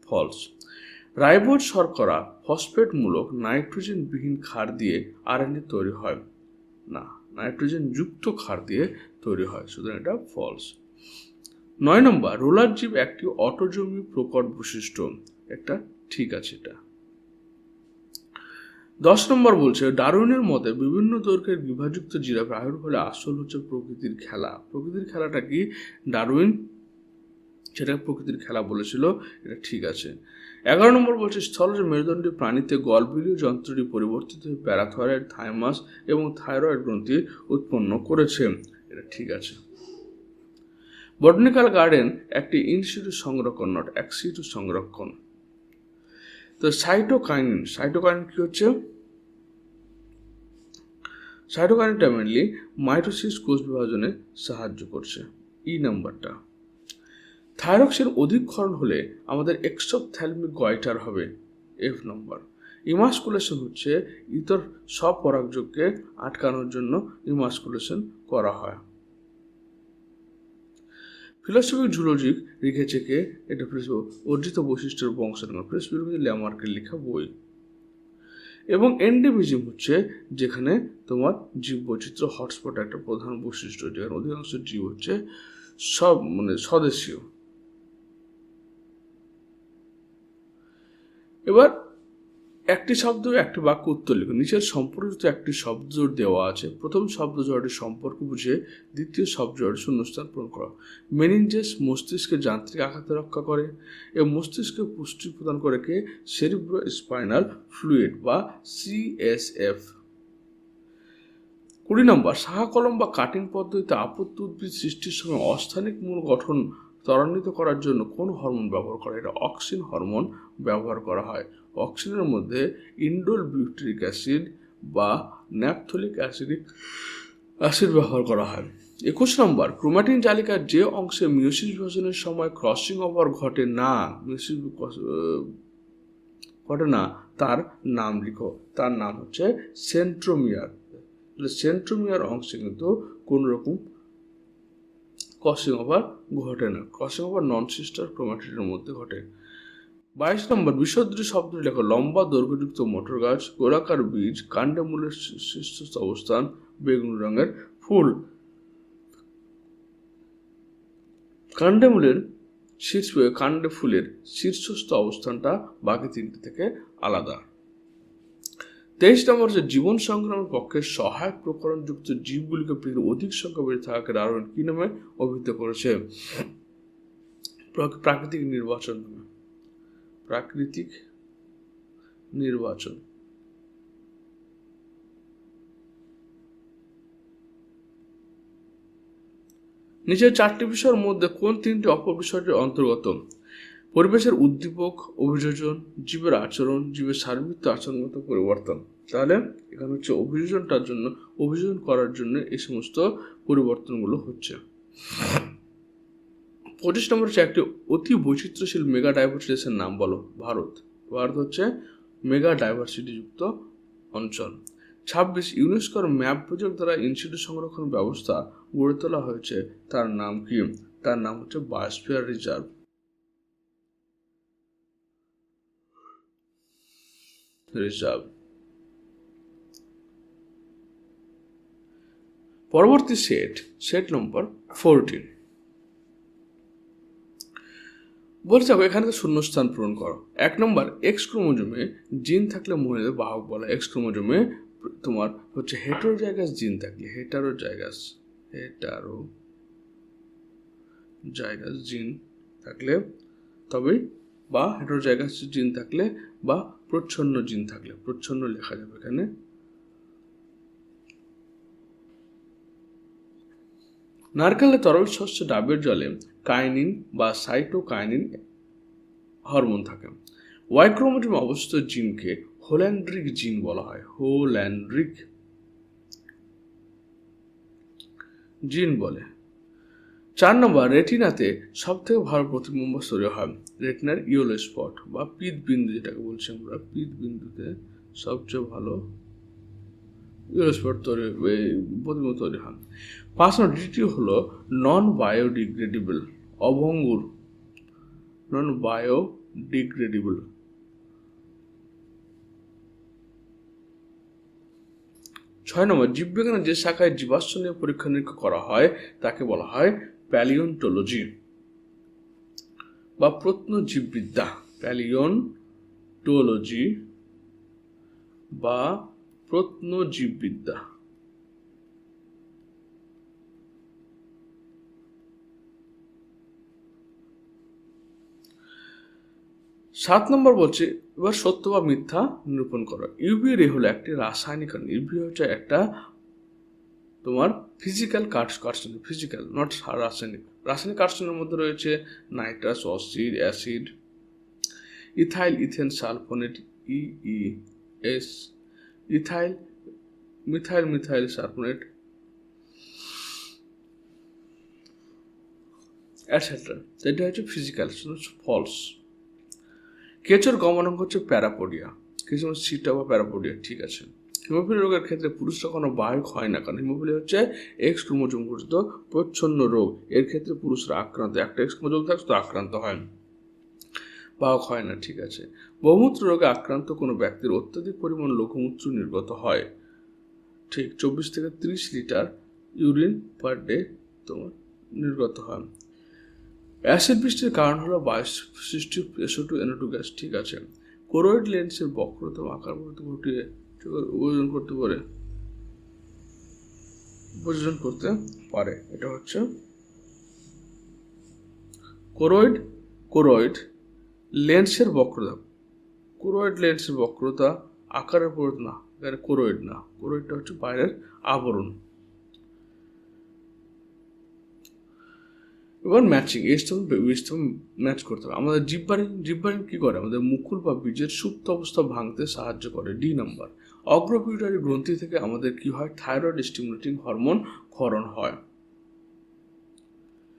ফলস। রাইবোজ শর্করা ফসফেট মূলক নাইট্রোজেন বিহীন ক্ষার দিয়ে আরএনএ তৈরি হয় না, নাইট্রোজেন যুক্ত ক্ষার দিয়ে তৈরি হয়, সুতরাং এটা ফলস। 9 নম্বর, রোলার জীব একটি অটোজমি প্রকট বৈশিষ্ট্য, একটা ঠিক আছে এটা। 10 নম্বর বলছে ডারউইনের মতে বিভিন্ন দৈর্ঘ্যের বিভাযুক্ত জিরাফ আবির্ভাবের আসল হচ্ছে প্রকৃতির খেলা। প্রকৃতির খেলাটা কি? ডারউইন সেটা প্রকৃতির খেলা বলেছিল, এটা ঠিক আছে। 11 নম্বর বলছে স্থলজ মেরুদণ্ডী প্রাণীতে গলবিলীয় যন্ত্রটি পরিবর্তিত হয়ে প্যারাথয়েড, থাইমাস এবং থাইরয়েড গ্রন্থি উৎপন্ন করেছে, এটা ঠিক আছে। বটানিক্যাল গার্ডেন একটি ইনসিটু সংরক্ষণ, নট এক্সিটু সংরক্ষণ। তো সাইটোকাইনিন কি হচ্ছে? সাইটোকাইনিনটা মেনলি মাইটোসিস কোষ বিভাজনে সাহায্য করছে, ই নাম্বারটা। থাইরক্সিন অধিক ক্ষরণ হলে আমাদের এক্সোপথ্যালমিক গয়টার হবে, এফ নম্বর। ইমাস্কুলেশন হচ্ছে ইতর সব পরাগযোগকে আটকানোর জন্য ইমাস্কুলেশন করা হয়। ফিলোসফিক জুলজিক লিখেছে কে? এটা অর্জিত বৈশিষ্ট্যের বংশানুগমন, ফিলোসফি ল্যামার্কের লেখা বই। এবং এন্ডেমিজম হচ্ছে যেখানে তোমার জীববৈচিত্র্য হটস্পট একটা প্রধান বৈশিষ্ট্য, যেখানে অধিকাংশ জীব হচ্ছে স্বদেশীয়। এবার একটি শব্দ একটি বাক্য উত্তর লিখুন। নিচের সম্পর্কিত একটি শব্দ জোড় দেওয়া আছে, প্রথম শব্দ জোড়টির সম্পর্ক বুঝে দ্বিতীয় শব্দ জোড়ে শূন্যস্থান পূরণ করা। মেনিনজেস মস্তিষ্কের যান্ত্রিক আঘাতে রক্ষা করে এবং মস্তিষ্কে পুষ্টি প্রদান করে কে? সেরিব্রো স্পাইনাল ফ্লুইড বা CSF। 20 নম্বর, শাখা কলম বা কাটিং পদ্ধতিতে আপত্তি উদ্ভিদ সৃষ্টির সময় অস্থানিক মূল গঠন ত্বরান্বিত করার জন্য কোন হরমোন ব্যবহার করা? এটা অক্সিন হরমোন ব্যবহার করা হয়। অক্সিনের মধ্যে ইন্ডোল বিউটিরিক অ্যাসিড বা ন্যাপথলিক অ্যাসিড ব্যবহার করা হয়। 21 নম্বর, ক্রোমাটিন জালিকার যে অংশে মিয়োসিস বিভাজনের সময় ক্রসিং ওভার ঘটে না তার নাম লিখো। তার নাম হচ্ছে সেন্ট্রোমিয়ার। সেন্ট্রোমিয়ার অংশে কিন্তু কোন রকম ক্রসিং ওভার ঘটে না। ক্রসিং ওভার নন সিস্টার ক্রোমাটিনের মধ্যে ঘটে। 22 নম্বর, বিশদৃ শব্দটি লেখো। লম্বা দৈর্ঘ্যযুক্ত মোটর গাছ, গোলাকার বীজ, কাণ্ডে মূলের শীর্ষস্থ অবস্থান, বেগুনি রঙের ফুল। কাণ্ডে ফুলের শীর্ষস্থ অবস্থানটা বাকি তিনটি থেকে আলাদা। 23 নম্বর হচ্ছে জীবন সংগ্রামের পক্ষে সহায়ক প্রকরণযুক্ত জীবগুলিকে পৃথিবীর অধিক সংখ্যা বেড়ে থাকাকে ডারউইন কি নামে অভিহিত করেছে? প্রাকৃতিক নির্বাচন নামে। প্রাকৃতিক নির্বাচন। নিচের চারটি বিষয়ের মধ্যে কোন তিনটি অপর বিষয়টির অন্তর্গত? পরিবেশের উদ্দীপক, অভিযোজন, জীবের আচরণ, জীবের সার্বিক আচরণগত পরিবর্তন। তাহলে এখানে হচ্ছে অভিযোজন করার জন্য এই সমস্ত পরিবর্তনগুলো হচ্ছে। 25 নম্বর হচ্ছে একটি অতি বৈচিত্র্যশীল মেগা ডাইভার্সিটি দেশের নাম বলো। ভারত হচ্ছে মেগা ডাইভার্সিটি যুক্ত অঞ্চল। 26 ইউনেস্কোর ম্যাপ প্রজেক্ট দ্বারা ইনস্টিটিউট সংরক্ষণ ব্যবস্থা গড়ে তোলা হয়েছে, তার নাম কি? তার নাম হচ্ছে বায়োস্ফিয়ার রিজার্ভ। পরবর্তী সেট নম্বর 14 বলছে এখানে শূন্যস্থান পূরণ করো। 1 নম্বর, এক্স ক্রোমোজোমে জিন থাকলে মহিলাদের বাহক বলা। এক্স ক্রোমোজোমে তোমার হচ্ছে হেটারোজাইগাস জিন থাকলে জিন থাকলে তবে বা হেটারোজাইগাস জিন থাকলে বা প্রচ্ছন্ন জিন থাকলে, প্রচ্ছন্ন লেখা যাবে এখানে। নারকেলের তরল শস্য ডাবের জলে কাইনিন বা সাইটোকাইনিন হরমোন থাকে। ওয়াই ক্রোমোজোমে অবস্থিত জিনকে হোল্যান্ড্রিক জিন বলা হয়। হোল্যান্ড্রিক জিন বলে। 4 নম্বর, রেটিনাতে সব থেকে ভালো প্রতিবিম্ব তৈরি হয় রেটিনার ইয়েলো স্পট বা পিত বিন্দু, যেটাকে বলছি আমরা, পিত বিন্দুতে সবচেয়ে ভালো ইয়েলো স্পট প্রতিবিম্ব তৈরি হয়। 5 নম্বর, দ্বিতীয় হলো নন বায়োডিগ্রেডেবল, অভঙ্গুর, নন বায়োডিগ্রেডেবল। 6 নম্বর, জীববিজ্ঞানের যে শাখায় জীবাশ্ম নিয়ে পরীক্ষা নিরীক্ষা করা হয় তাকে বলা হয় প্যালিওন্টোলজি বা প্রত্নজীববিদ্যা। প্যালিওন্টোলজি বা প্রত্নজীববিদ্যা। 7 নম্বর বলছে এবার সত্য বা মিথ্যা নিরূপণ করো। ইউভি রে হলো একটি রাসায়নিক কারণ। ইউভি হচ্ছে একটা তোমার ফিজিক্যাল কার্সন, ফিজিক্যাল নট রাসায়নিক। রাসায়নিক কার্সনের মধ্যে রয়েছে nitrous acid, ethyl ethane sulphonate ES, ethyl methyl sulphonate etcetera. এটা হচ্ছে ফিজিক্যাল, ফলস। কেঁচোর গমনাঙ্ক হচ্ছে প্যারাপোডিয়া, কিছু সিটা বা প্যারাপোডিয়া, ঠিক আছে। হিমোফিলিয়া রোগের ক্ষেত্রে পুরুষরা কোনো বাহক হয় না, কারণ হিমোফিলিয়া হচ্ছে এক্স ক্রোমোজোম ঘটিত প্রচ্ছন্ন রোগ। এর ক্ষেত্রে পুরুষরা আক্রান্ত, একটা এক্স ক্রোমোজোম থাকছে তো আক্রান্ত হয়, বাহক হয় না, ঠিক আছে। বহুমূত্র রোগে আক্রান্ত কোনো ব্যক্তির অত্যধিক পরিমাণ লঘুমূত্র নির্গত হয়, ঠিক 24 থেকে 30 লিটার ইউরিন পার ডে তোমার নির্গত হয়। অ্যাসিড বৃষ্টির কারণ হলো বায়োসৃষ্টি SO2 NO2 গ্যাস, ঠিক আছে। কোরয়েড লেন্সের বক্রতা আকার ঘটিয়ে উপযোজন করতে পারে। এটা হচ্ছে কোরয়েড লেন্সের বক্রতা। কোরয়েড লেন্সের বক্রতা আকারের উপর না, এখানে কোরয়েড না, কোরয়েডটা হচ্ছে বাইরের আবরণ। এবার ম্যাচিং, এস্টম ম্যাচ করতে হবে। আমাদের জিব্বারিন কি করে? আমাদের মুকুল বা বীজের সুপ্ত অবস্থা ভাঙতে সাহায্য করে। ডি নাম্বার, অগ্রপিউটারি গ্রন্থি থেকে আমাদের কি হয়? থাইরয়েড স্টিমুলেটিং হরমোন ক্ষরণ হয়।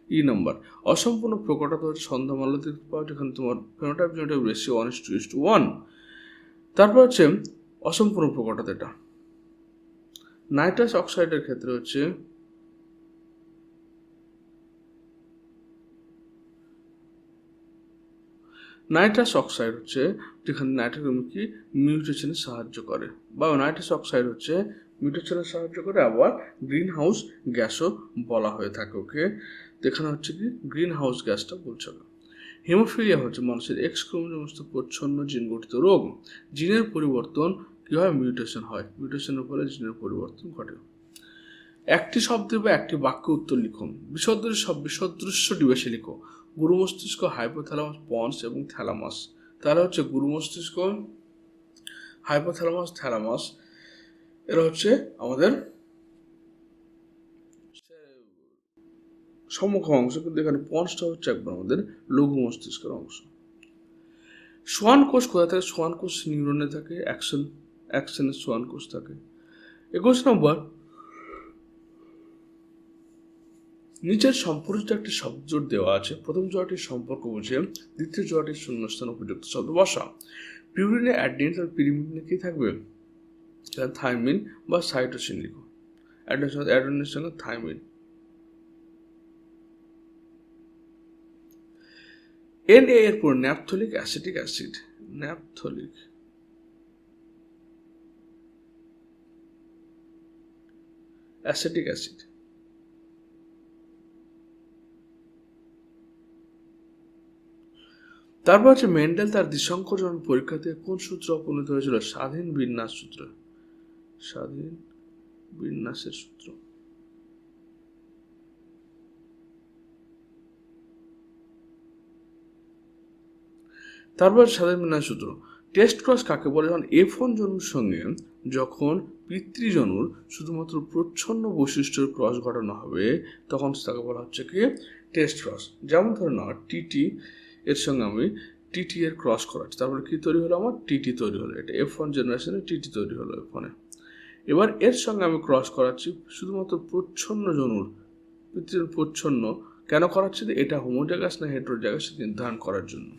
ই নাম্বার, অসম্পূর্ণ প্রকটতা হচ্ছে সন্ধ্যামালতি পাওয়া, যেখানে তোমার ফেনোটাইপ জিনোটাইপ রেশিও 1:1। তারপর হচ্ছে অসম্পূর্ণ প্রকটতা, এটা নাইট্রাস অক্সাইডের ক্ষেত্রে হচ্ছে নাইট্রাস অক্সাইড হচ্ছে যেখানে নাইট্রোজেন কি মিউটেশনে সাহায্য করে, বা নাইট্রাস অক্সাইড হচ্ছে মিউটেশনে সাহায্য করে, আবার গ্রিন হাউস গ্যাসও বলা হয়ে থাকে ওকে। এখানে হচ্ছে কি গ্রিন হাউস গ্যাসটা বলছে না। হিমোফিলিয়া হচ্ছে মানুষের এক্স ক্রোমোজোমস্থ প্রচ্ছন্ন জিন গঠিত রোগ। জিনের পরিবর্তন কি হয়? মিউটেশন হয়, মিউটেশনের ফলে জিনের পরিবর্তন ঘটে। একটি শব্দ বা একটি বাক্য উত্তর লিখুন। বিসদৃশ্যটি বেশি লিখো। গুরু মস্তিষ্ক, হাইপোথ্যালামাস, পন্স এবং থ্যালামাস। তাহলে হচ্ছে গুরু মস্তিষ্ক, হাইপোথ্যালামাস, থ্যালামাস, এরা হচ্ছে আমাদের সম্মুখ অংশ, কিন্তু এখানে পন্সটা হচ্ছে একবার আমাদের লঘু মস্তিষ্কের অংশ। সোয়ান কোষ কোথায় থাকে? সোয়ান কোষ নিউরনে থাকে, অ্যাকশনের সোয়ান কোষ থাকে। 21 নম্বর, নিচের সম্পর্কিত একটি শব্দজোট দেওয়া আছে। প্রথম জোড়াটির সম্পর্ক বুঝে দ্বিতীয় জোড়াটির শূন্যস্থান উপযুক্ত শব্দ বসা। পিউরিনে অ্যাডেনিন আর পিরিমিডিনে কি থাকবে? থাইমিন বা সাইটোসিন লিখো। অ্যাডেনিনের সঙ্গে থাইমিন। Na এর পর ন্যাপথলিক অ্যাসিটিক অ্যাসিড, ন্যাপথলিক অ্যাসিটিক অ্যাসিড। তারপর হচ্ছে মেন্ডেল তার দ্বিসংকোচন পরীক্ষাতে কোন সূত্র উপনীত হয়েছিল? স্বাধীন বিন্যাস সূত্র, স্বাধীন বিন্যাসের সূত্র। তারপর স্বাধীন বিন্যাস সূত্র। টেস্ট ক্রস কাকে বলে? যখন F1 জনুর সঙ্গে যখন পিতৃজনুর শুধুমাত্র প্রচ্ছন্ন বৈশিষ্ট্যের ক্রস ঘটানো হবে তখন তাকে বলা হচ্ছে কি টেস্ট ক্রস। যেমন ধরে নাও টিটি এর সঙ্গে আমি টিটি এর ক্রস করাচ্ছি, তারপরে কি তৈরি হলো? আমার টিটি তৈরি হলো। এটা F1 জেনারেশনে টিটি তৈরি হলো F1 এ। এবার এর সঙ্গে আমি ক্রস করাচ্ছি শুধুমাত্র প্রচ্ছন্ন জনুর, পিতৃজনুর প্রচ্ছন্ন। কেন করাচ্ছি? এটা হোমোজাইগাস না হেটেরোজাইগাস নির্ধারণ করার জন্য।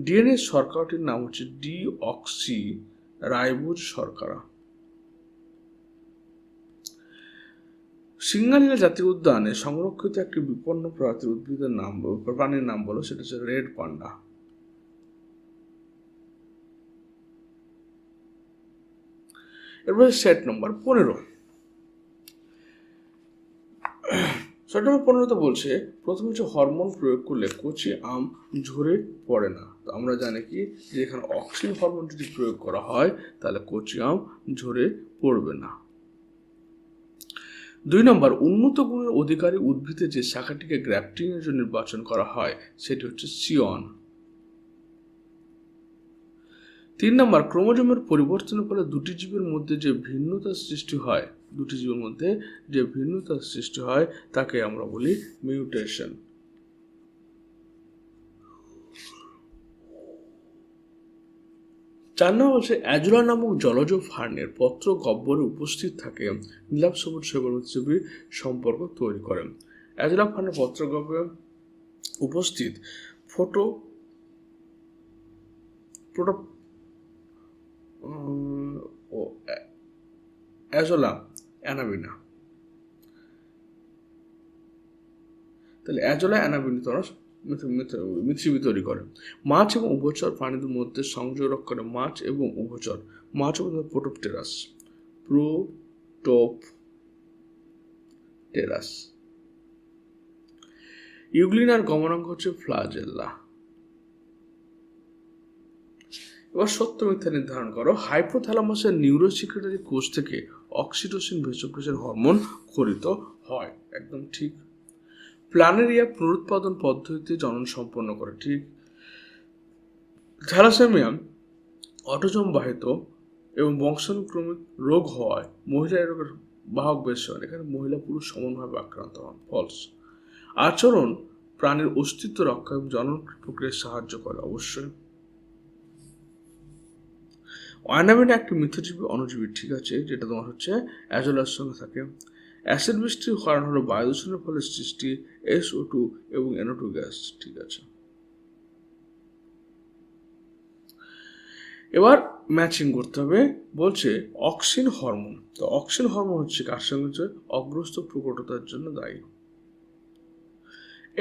ডিএনএ শর্করাটির নাম হচ্ছে ডিঅক্সি রাইবোজ শর্করা। সিঙ্গালিলা জাতীয় উদ্যানে সংরক্ষিত একটি বিপন্ন প্রজাতির উদ্ভিদের নাম, প্রাণীর নাম বলো, সেটা হচ্ছে রেড পান্ডা। এরপরে সেট নম্বর 15। সেট নম্বর 15 বলছে প্রথমে হচ্ছে হরমোন প্রয়োগ করলে কচি আম ঝরে পড়ে না। তো আমরা জানি কি যে এখানে অক্সিন হরমোন যদি প্রয়োগ করা হয় তাহলে কচি আম ঝরে পড়বে না। 2 নম্বর, উন্নত গুণের অধিকারী উদ্ভিদে যে শাখাটিকে গ্রাফটিং এর জন্য নির্বাচন করা হয় সেটি হচ্ছে সিয়ন। 3 নম্বর, ক্রোমোজোমের পরিবর্তনের ফলে দুটি জীবের মধ্যে যে ভিন্নতার সৃষ্টি হয় তাকে আমরা বলি মিউটেশন। 4 নম্বর হচ্ছে অ্যাজোলা নামক জলজ ফার্নের পত্র গহ্বরে উপস্থিত থাকে নীলাভ সবুজ ছবির সম্পর্ক তৈরি করে। অ্যাজোলা ফার্নের পত্র গহ্বরে উপস্থিত অ্যাজোলা অ্যানাবিনা। তাহলে অ্যাজোলা অ্যানাবিনা মিথিবি তৈরি করে। মাছ এবং উভচর প্রাণীদের মধ্যে সংযোগ রক্ষা করে মাছ এবং উভচর। মাছ এবং প্রোটোপটেরাস। ইউগ্লিনার গমনাঙ্গ হচ্ছে ফ্লাজেল্লা। এবার সত্য মিথ্যা নির্ধারণ করো। হাইপোথ্যালামাসের নিউরোসিক্রেটারি কোষ থেকে অক্সিটোসিন ভেসোপ্রেসিন হরমোন খরিত হয়, একদম ঠিক। প্ল্যানেরিয়া পুনরুৎপাদন পদ্ধতিতে জনন সম্পন্ন করে, ঠিক। থ্যালাসেমিয়া অটোজম বাহিত এবং বংশানুক্রমিক রোগ হওয়ায় মহিলা রোগের বাহক বেশ হয়, এখানে মহিলা পুরুষ সমানভাবে আক্রান্ত হন, ফলস। আচরণ প্রাণীর অস্তিত্ব রক্ষা এবং জনন প্রক্রিয়ায় সাহায্য করে, অবশ্যই। অ্যানাবিনা একটি মিথজীবী অণুজীবী, ঠিক আছে, যেটা তোমার হচ্ছে অ্যাজোলার সঙ্গে থাকে। অ্যাসিড বৃষ্টির কারণ হলো বায়ু দূষণের ফলে সৃষ্টি SO2 এবং NO2 গ্যাস, ঠিক আছে। এবার ম্যাচিং করতে হবে। বলছে অক্সিন হরমোন। তো অক্সিন হরমোন হচ্ছে কার সঙ্গে হচ্ছে অগ্রস্ত প্রকটতার জন্য দায়ী।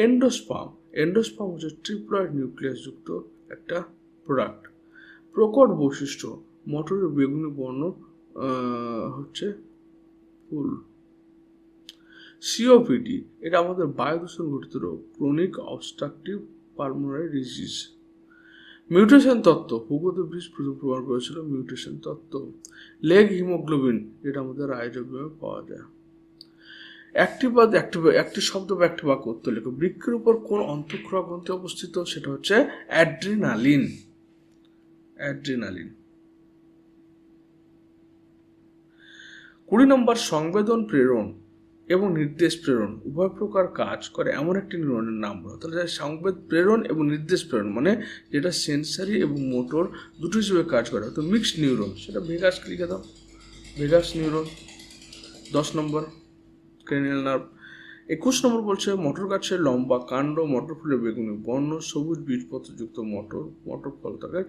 এন্ডোস্পার্ম হচ্ছে ট্রিপ্লয়েড নিউক্লিয়াস যুক্ত একটা প্রোডাক্ট। প্রকট বৈশিষ্ট্য মটরের বেগুনি বর্ণ হচ্ছে ফুল। COPD এটা আমাদের বায়ু দূষণ ঘটিত রোগ, chronic obstructive pulmonary disease. Mutation তত্ত্ব ভূগোতে বীজ প্রমাণ করেছিল, মিউটেশন তত্ত্ব। লেগ হিমোগ্লোবিন এটা আমাদের রাইজোবিয়ামে পাওয়া যায়। একটি শব্দ বা একটি বাক্য উত্তর লেখো। বৃক্কের উপর কোন অন্তঃক্ষরা গ্রন্থি অবস্থিত? সেটা হচ্ছে অ্যাড্রিনালিন। 20 নম্বর, সংবেদন প্রেরণ এবং নির্দেশ প্রেরণ উভয় প্রকার কাজ করে এমন একটি নিউরনের নাম বলো। তাহলে সংবেদ প্রেরণ এবং নির্দেশ প্রেরণ মানে যেটা সেন্সারি এবং মোটর দুটো হিসেবে কাজ করে, তো মিক্সড নিউরন, সেটা ভেগাসকে লিখে দাও, ভেগাস নিউরন। 10 নম্বর, ক্রেনিয়াল নার্ভ। 21 নম্বর বলছে মটর গাছের লম্বা কাণ্ড, মটর ফুলের বেগুনি বর্ণ, সবুজ বীজপত্রযুক্ত মটর ফল থাকে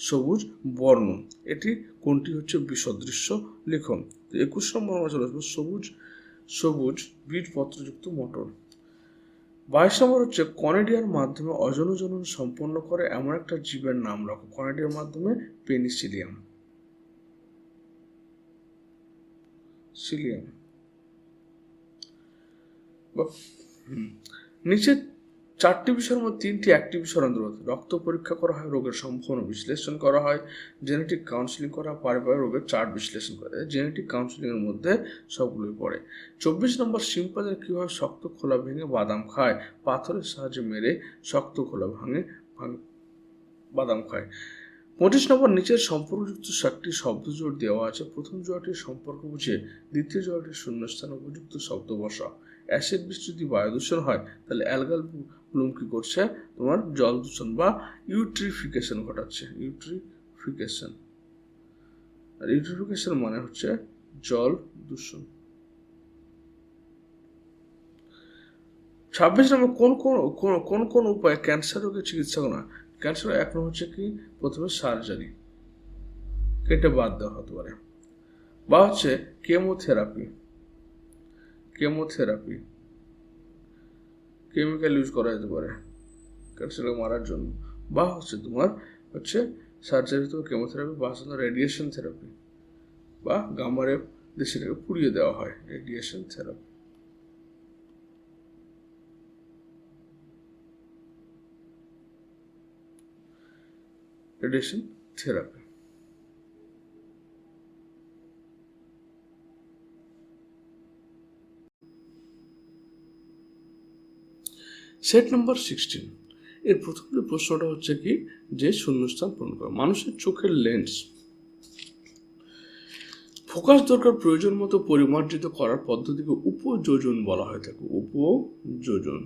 সবুজ বর্ণ। এটি কোনটি হচ্ছে বিসদৃশ্য লিখন। 21 নম্বর আমরা চলে আসবো সবুজ বীজপত্রযুক্ত মটর। 22 নম্বর হচ্ছে কনেডিয়ার মাধ্যমে অজনজনন সম্পন্ন করে এমন একটা জীবের নাম রাখো। কনেডিয়ার মাধ্যমে পেনিসিলিয়াম। নিচের 4টি বিষয়ের মধ্যে 3টি একটি বিষয়ের অন্তর্গত। রক্ত পরীক্ষা করা হয়, রোগের সম্পূর্ণ বিশ্লেষণ করা হয়, জেনেটিক কাউন্সিলিং করা হয়, পারিবারিক রোগের চার্ট বিশ্লেষণ করা হয়। জেনেটিক কাউন্সিলিং এর মধ্যে সবগুলোই পড়ে। 24 নম্বর, শিম্পাঞ্জিরা কিভাবে শক্ত খোলা ভেঙে বাদাম খায়? পাথরের সাহায্যে মেরে শক্ত খোলা ভাঙে বাদাম খায়। 25 নম্বর, নিচের সম্পর্কযুক্ত 7টি শব্দজোড় দেওয়া আছে। প্রথম জোড়াটির সম্পর্ক বুঝে দ্বিতীয় জোড়াটির শূন্যস্থান উপযুক্ত শব্দ বসা। অ্যাসিড বৃষ্টি যদি বায়ু দূষণ হয়, তাহলে অ্যালগাল ব্লুম কি করছে, তোমার জল দূষণ বা ইউট্রিফিকেশন ঘটাচ্ছে। ইউট্রিফিকেশন, আর ইউট্রিফিকেশন মানে হচ্ছে জল দূষণ। 26 নম্বর, কোন কোন উপায়ে ক্যান্সার রোগের চিকিৎসা করা? ক্যান্সার 1 নম্বর হচ্ছে কি, প্রথমে সার্জারি, কেটে বাদ দেওয়া হতে পারে, বা হচ্ছে কেমোথেরাপি, কেমিক্যাল ইউজ করা যেতে পারে ক্যান্সারকে মারার জন্য, বা হচ্ছে তোমার হচ্ছে সার্জারি তো কেমোথেরাপি, বা রেডিয়েশন থেরাপি, বা গামারে সেটাকে পুড়িয়ে দেওয়া হয়, radiation therapy. Radiation therapy. Set number 16, এর প্রথম যে প্রশ্নটা হচ্ছে কি, যে শূন্যস্থান পূরণ করা। মানুষের চোখের লেন্স ফোকাস দরকার প্রয়োজন মতো পরিমার্জিত করার পদ্ধতিকে উপযোজন বলা হয়ে থাকে। উপযোজন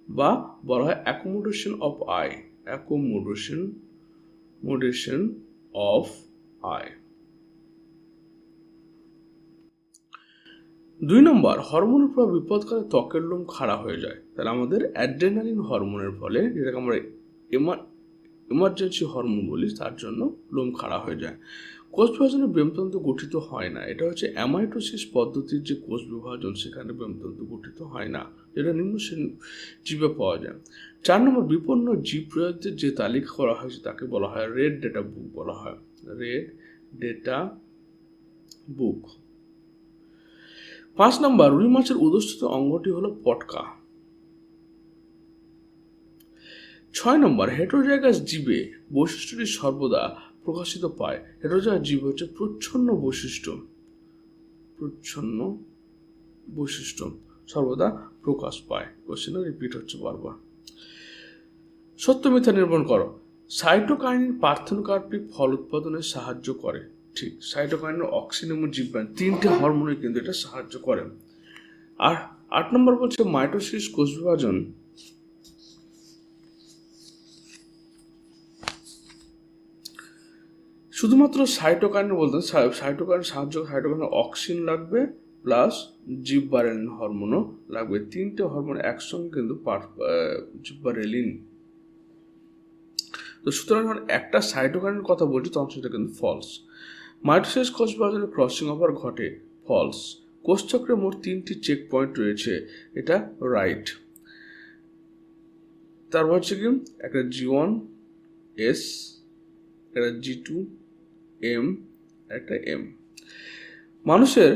বা বলা হয় accommodation of I, accommodation of I. 2 নম্বর, হরমোনের প্রভাব বিপদকালে ত্বকের লোম খাড়া হয়ে যায়। তাহলে আমাদের অ্যাড্রেনালিন হরমোনের ফলে, যেটাকে আমরা এমার্জেন্সি হরমোন বলি, তার জন্য লোম খাড়া হয়ে যায়। কোষ বিভাজনে ব্রেমতন্তু গঠিত হয় না। এটা হচ্ছে অ্যামাইটোসিস পদ্ধতির যে কোষ বিভাজন, সেখানে ব্রেমতন্তু গঠিত হয় না, যেটা নিম্ন জীবে পাওয়া যায়। 4 নম্বর, বিপন্ন জীব প্রজাতির যে তালিকা করা হয়েছে তাকে বলা হয় রেড ডেটা বুক বলা হয়, রেড ডেটা বুক। 5 নম্বর, রুই মাছের উদস্থিত অঙ্গটি হলো পটকা। 6 নম্বর, হেটেরোজাইগাস জীবে বৈশিষ্ট্যটি সর্বদা প্রকাশিত পায়। হেটেরোজাইগাস জীব হচ্ছে প্রচ্ছন্ন বৈশিষ্ট্য সর্বদা প্রকাশ পায়। কোশ্চেনটা রিপিট হচ্ছে বারবার। সত্য মিথ্যা নির্মাণ করো। সাইটোকাইনিন পার্থেনোকার্পিক ফল উৎপাদনে সাহায্য করে। ঠিক, সাইটোকাইনিন, অক্সিন এবং জিববান 3টে হরমোনে কিন্তু এটা সাহায্য করে। আর 8 নম্বর বলছে মাইটোসিস কোষ বিভাজন শুধুমাত্র সাইটোকাইনিন বলতেন, সাইটোকাইনিন অক্সিন লাগবে প্লাস জিববারেলিন হরমোনও লাগবে। 3টে হরমোন একসঙ্গে কিন্তু জিববারেলিন। তো সুতরাং যখন একটা সাইটোকাইনের কথা বলছি তখন সেটা কিন্তু ফলস। মাইটোসিস কোষ বিভাজনে ক্রসিং ওভার ঘটে, ফলস। কোষচক্রে মোট 3টি চেক পয়েন্ট রয়েছে, এটা রাইট। তারপর হচ্ছে কি, একটা G1 S, একটা G2 M, একটা M। মানুষের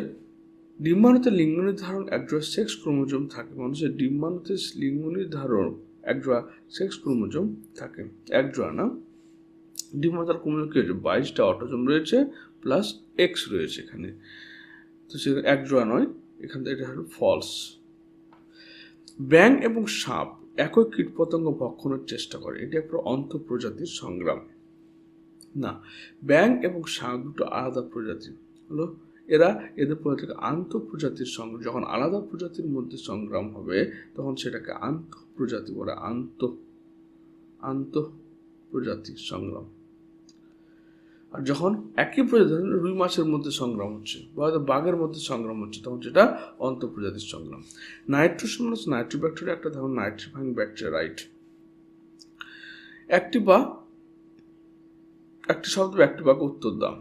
ডিম্বাণুতে লিঙ্গ নির্ধারণ একজোড়া সেক্স ক্রোমোজোম থাকে। মানুষের ডিম্বাণুতে লিঙ্গ নির্ধারণ একজোড়া সেক্স ক্রোমোজোম থাকে, একজোড়া না। ডিম্বাণুর ক্রোমোজোম কি হয়েছে, 22টা অটোজোম রয়েছে প্লাস এক্স রয়েছে এখানে, তো সেখানে একজোড়া নয়, এখান থেকে এটা হলো ফলস। ব্যাঙ এবং সাপ একই কীটপতঙ্গ ভক্ষণের চেষ্টা করে, এটি একটা অন্তঃপ্রজাতির সংগ্রাম না। ব্যাঙ এবং সাপ দুটো আলাদা প্রজাতি হলো, এদের প্রজাতিকে আন্তঃপ্রজাতির সংগ্রাম। যখন আলাদা প্রজাতির মধ্যে সংগ্রাম হবে তখন সেটাকে আন্তঃপ্রজাতি বলে, আন্তঃপ্রজাতির সংগ্রাম। আর যখন একই প্রজাতি, রুই মাছের মধ্যে সংগ্রাম হচ্ছে বা হয়তো বাঘের মধ্যে সংগ্রাম হচ্ছে, তখন সেটা অন্তঃপ্রজাতির সংগ্রাম। নাইট্রোসন হচ্ছে নাইট্রোব্যাকটেরিয়া, একটা ধরুন নাইট্রিফাইং ব্যাকটেরিয়া, রাইট। একটি শব্দ একটি বাক্য উত্তর দাও।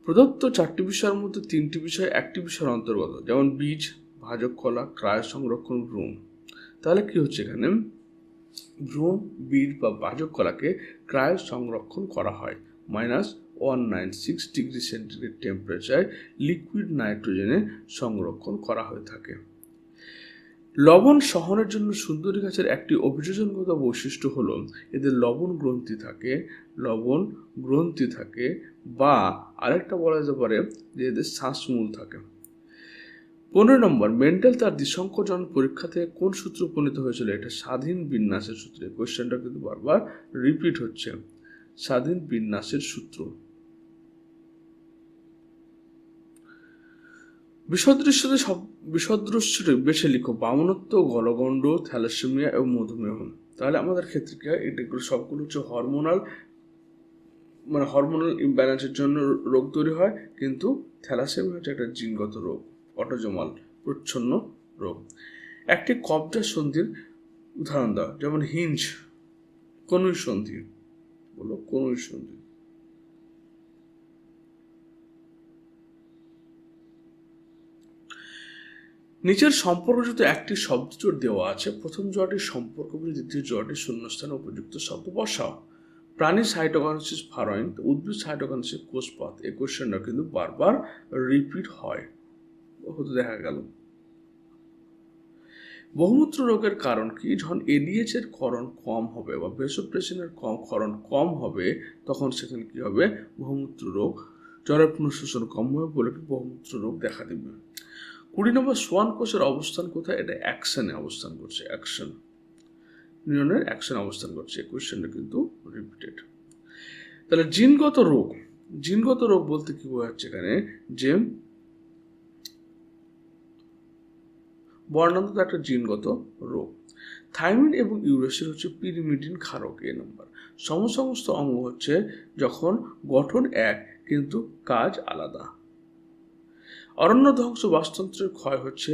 প্রদত্ত 4টি বিষয়ের মধ্যে 3টি বিষয় একটি বিষয়ের অন্তর্গত, যেমন বীজ, ভাজক কলা, ক্রায় সংরক্ষণ, ভ্রূণ। তাহলে কি হচ্ছে এখানে, ভ্রূণ, বীজ বা ভাজক কলাকে ক্রায় সংরক্ষণ করা হয় -196 ডিগ্রি সেন্টিগ্রেড টেম্পারেচারে লিকুইড নাইট্রোজেনে সংরক্ষণ করা হয়ে থাকে। লবণ সহনের জন্য সুন্দরী গাছের একটি অভিযোজনগত বৈশিষ্ট্য হল এদের লবণ গ্রন্থি থাকে, বা আরেকটা বলা যেতে পারে যে এদের শ্বাসমূল থাকে। 15 মেন্ডেল তার দ্বিসংকোচন পরীক্ষা থেকে কোন সূত্র উপনীত হয়েছিল? এটা স্বাধীন বিন্যাসের সূত্রে। কোয়েশ্চেনটা কিন্তু বারবার রিপিট হচ্ছে, স্বাধীন বিন্যাসের সূত্র। বিসদৃশ্যে বেছে লিখো বামনত্ব, গলগণ্ড, থ্যালাসেমিয়া এবং মধুমেহ। তাহলে আমাদের ক্ষেত্রে কি হয়, এগুলো সবগুলো হচ্ছে হরমোনাল ইমব্যালেন্সের জন্য রোগ তৈরি হয়, কিন্তু থ্যালাসেমিয়া হচ্ছে একটা জিনগত রোগ, অটোজোমাল প্রচ্ছন্ন রোগ। একটি কবজা সন্ধির উদাহরণ দাও, যেমন হিঞ্জ, কনুই সন্ধি। বলো কনুই সন্ধি। নিচের সম্পর্ক যদি একটি শব্দজোড় দেওয়া আছে, প্রথম জোড়াটির সম্পর্ক বলে দ্বিতীয় জোড়াটির শূন্যস্থানে উপযুক্ত শব্দ বসাও। প্রাণীর সাইটোকাইনেসিস ফারাইন, উদ্ভিদ সাইটোকাইনেসিস কোষপাত। এই কোশ্চেনটা কিন্তু বারবার রিপিট হয়, হতে দেখা গেল। বহুমূত্র রোগের কারণ কি? যখন এডিএইচ এর ক্ষরণ কম হবে বা ভেসোপ্রেসিনের ক্ষরণ কম হবে, তখন সেখানে কি হবে? বহুমূত্র রোগ, জলের পুনঃশোষণ কম হবে বলে বহুমূত্র রোগ দেখা দেবে। 20 সোয়ান কোষের অবস্থান কোথায়? এটা অ্যাকশনে অবস্থান করছে, অ্যাকশন নিউরনের অ্যাকশন অবস্থান করছে। এই কোয়েশ্চেনটা কিন্তু রিপিটেড। তাহলে জিনগত রোগ বলতে কি বোঝাচ্ছে এখানে? যে বর্ণান্ততা একটা জিনগত রোগ। থাইমিন এবং ইউরেসিল হচ্ছে পিরিমিডিন ক্ষারক। এ নম্বর। সমস্ত অঙ্গ হচ্ছে যখন গঠন এক কিন্তু কাজ আলাদা। অরণ্য ধ্বংস, বাস্তুতন্ত্রের ক্ষয় হচ্ছে,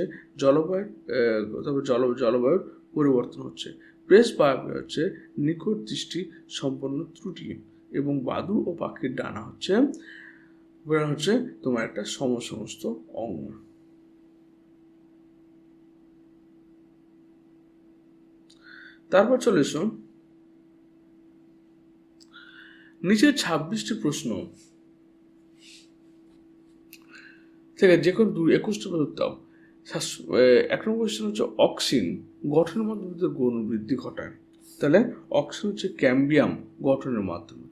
জলবায়ুর পরিবর্তন হচ্ছে। প্রেস বায়োপিয়া হচ্ছে নিকট দৃষ্টি সম্পন্ন ত্রুটি, এবং বাদুড় ও পাখির ডানা হচ্ছে তোমার একটা সমস্ত অঙ্গ। তারপর চলে এসো নিচের 26টি প্রশ্ন থেকে যে কোনো 21টি উত্তর দাও। 1 নম্বর কোয়েশ্চেন হচ্ছে অক্সিন গঠনের মাধ্যমে গৌণ বৃদ্ধি ঘটায়। তাহলে অক্সিন হচ্ছে ক্যাম্বিয়াম গঠনের মাধ্যমে,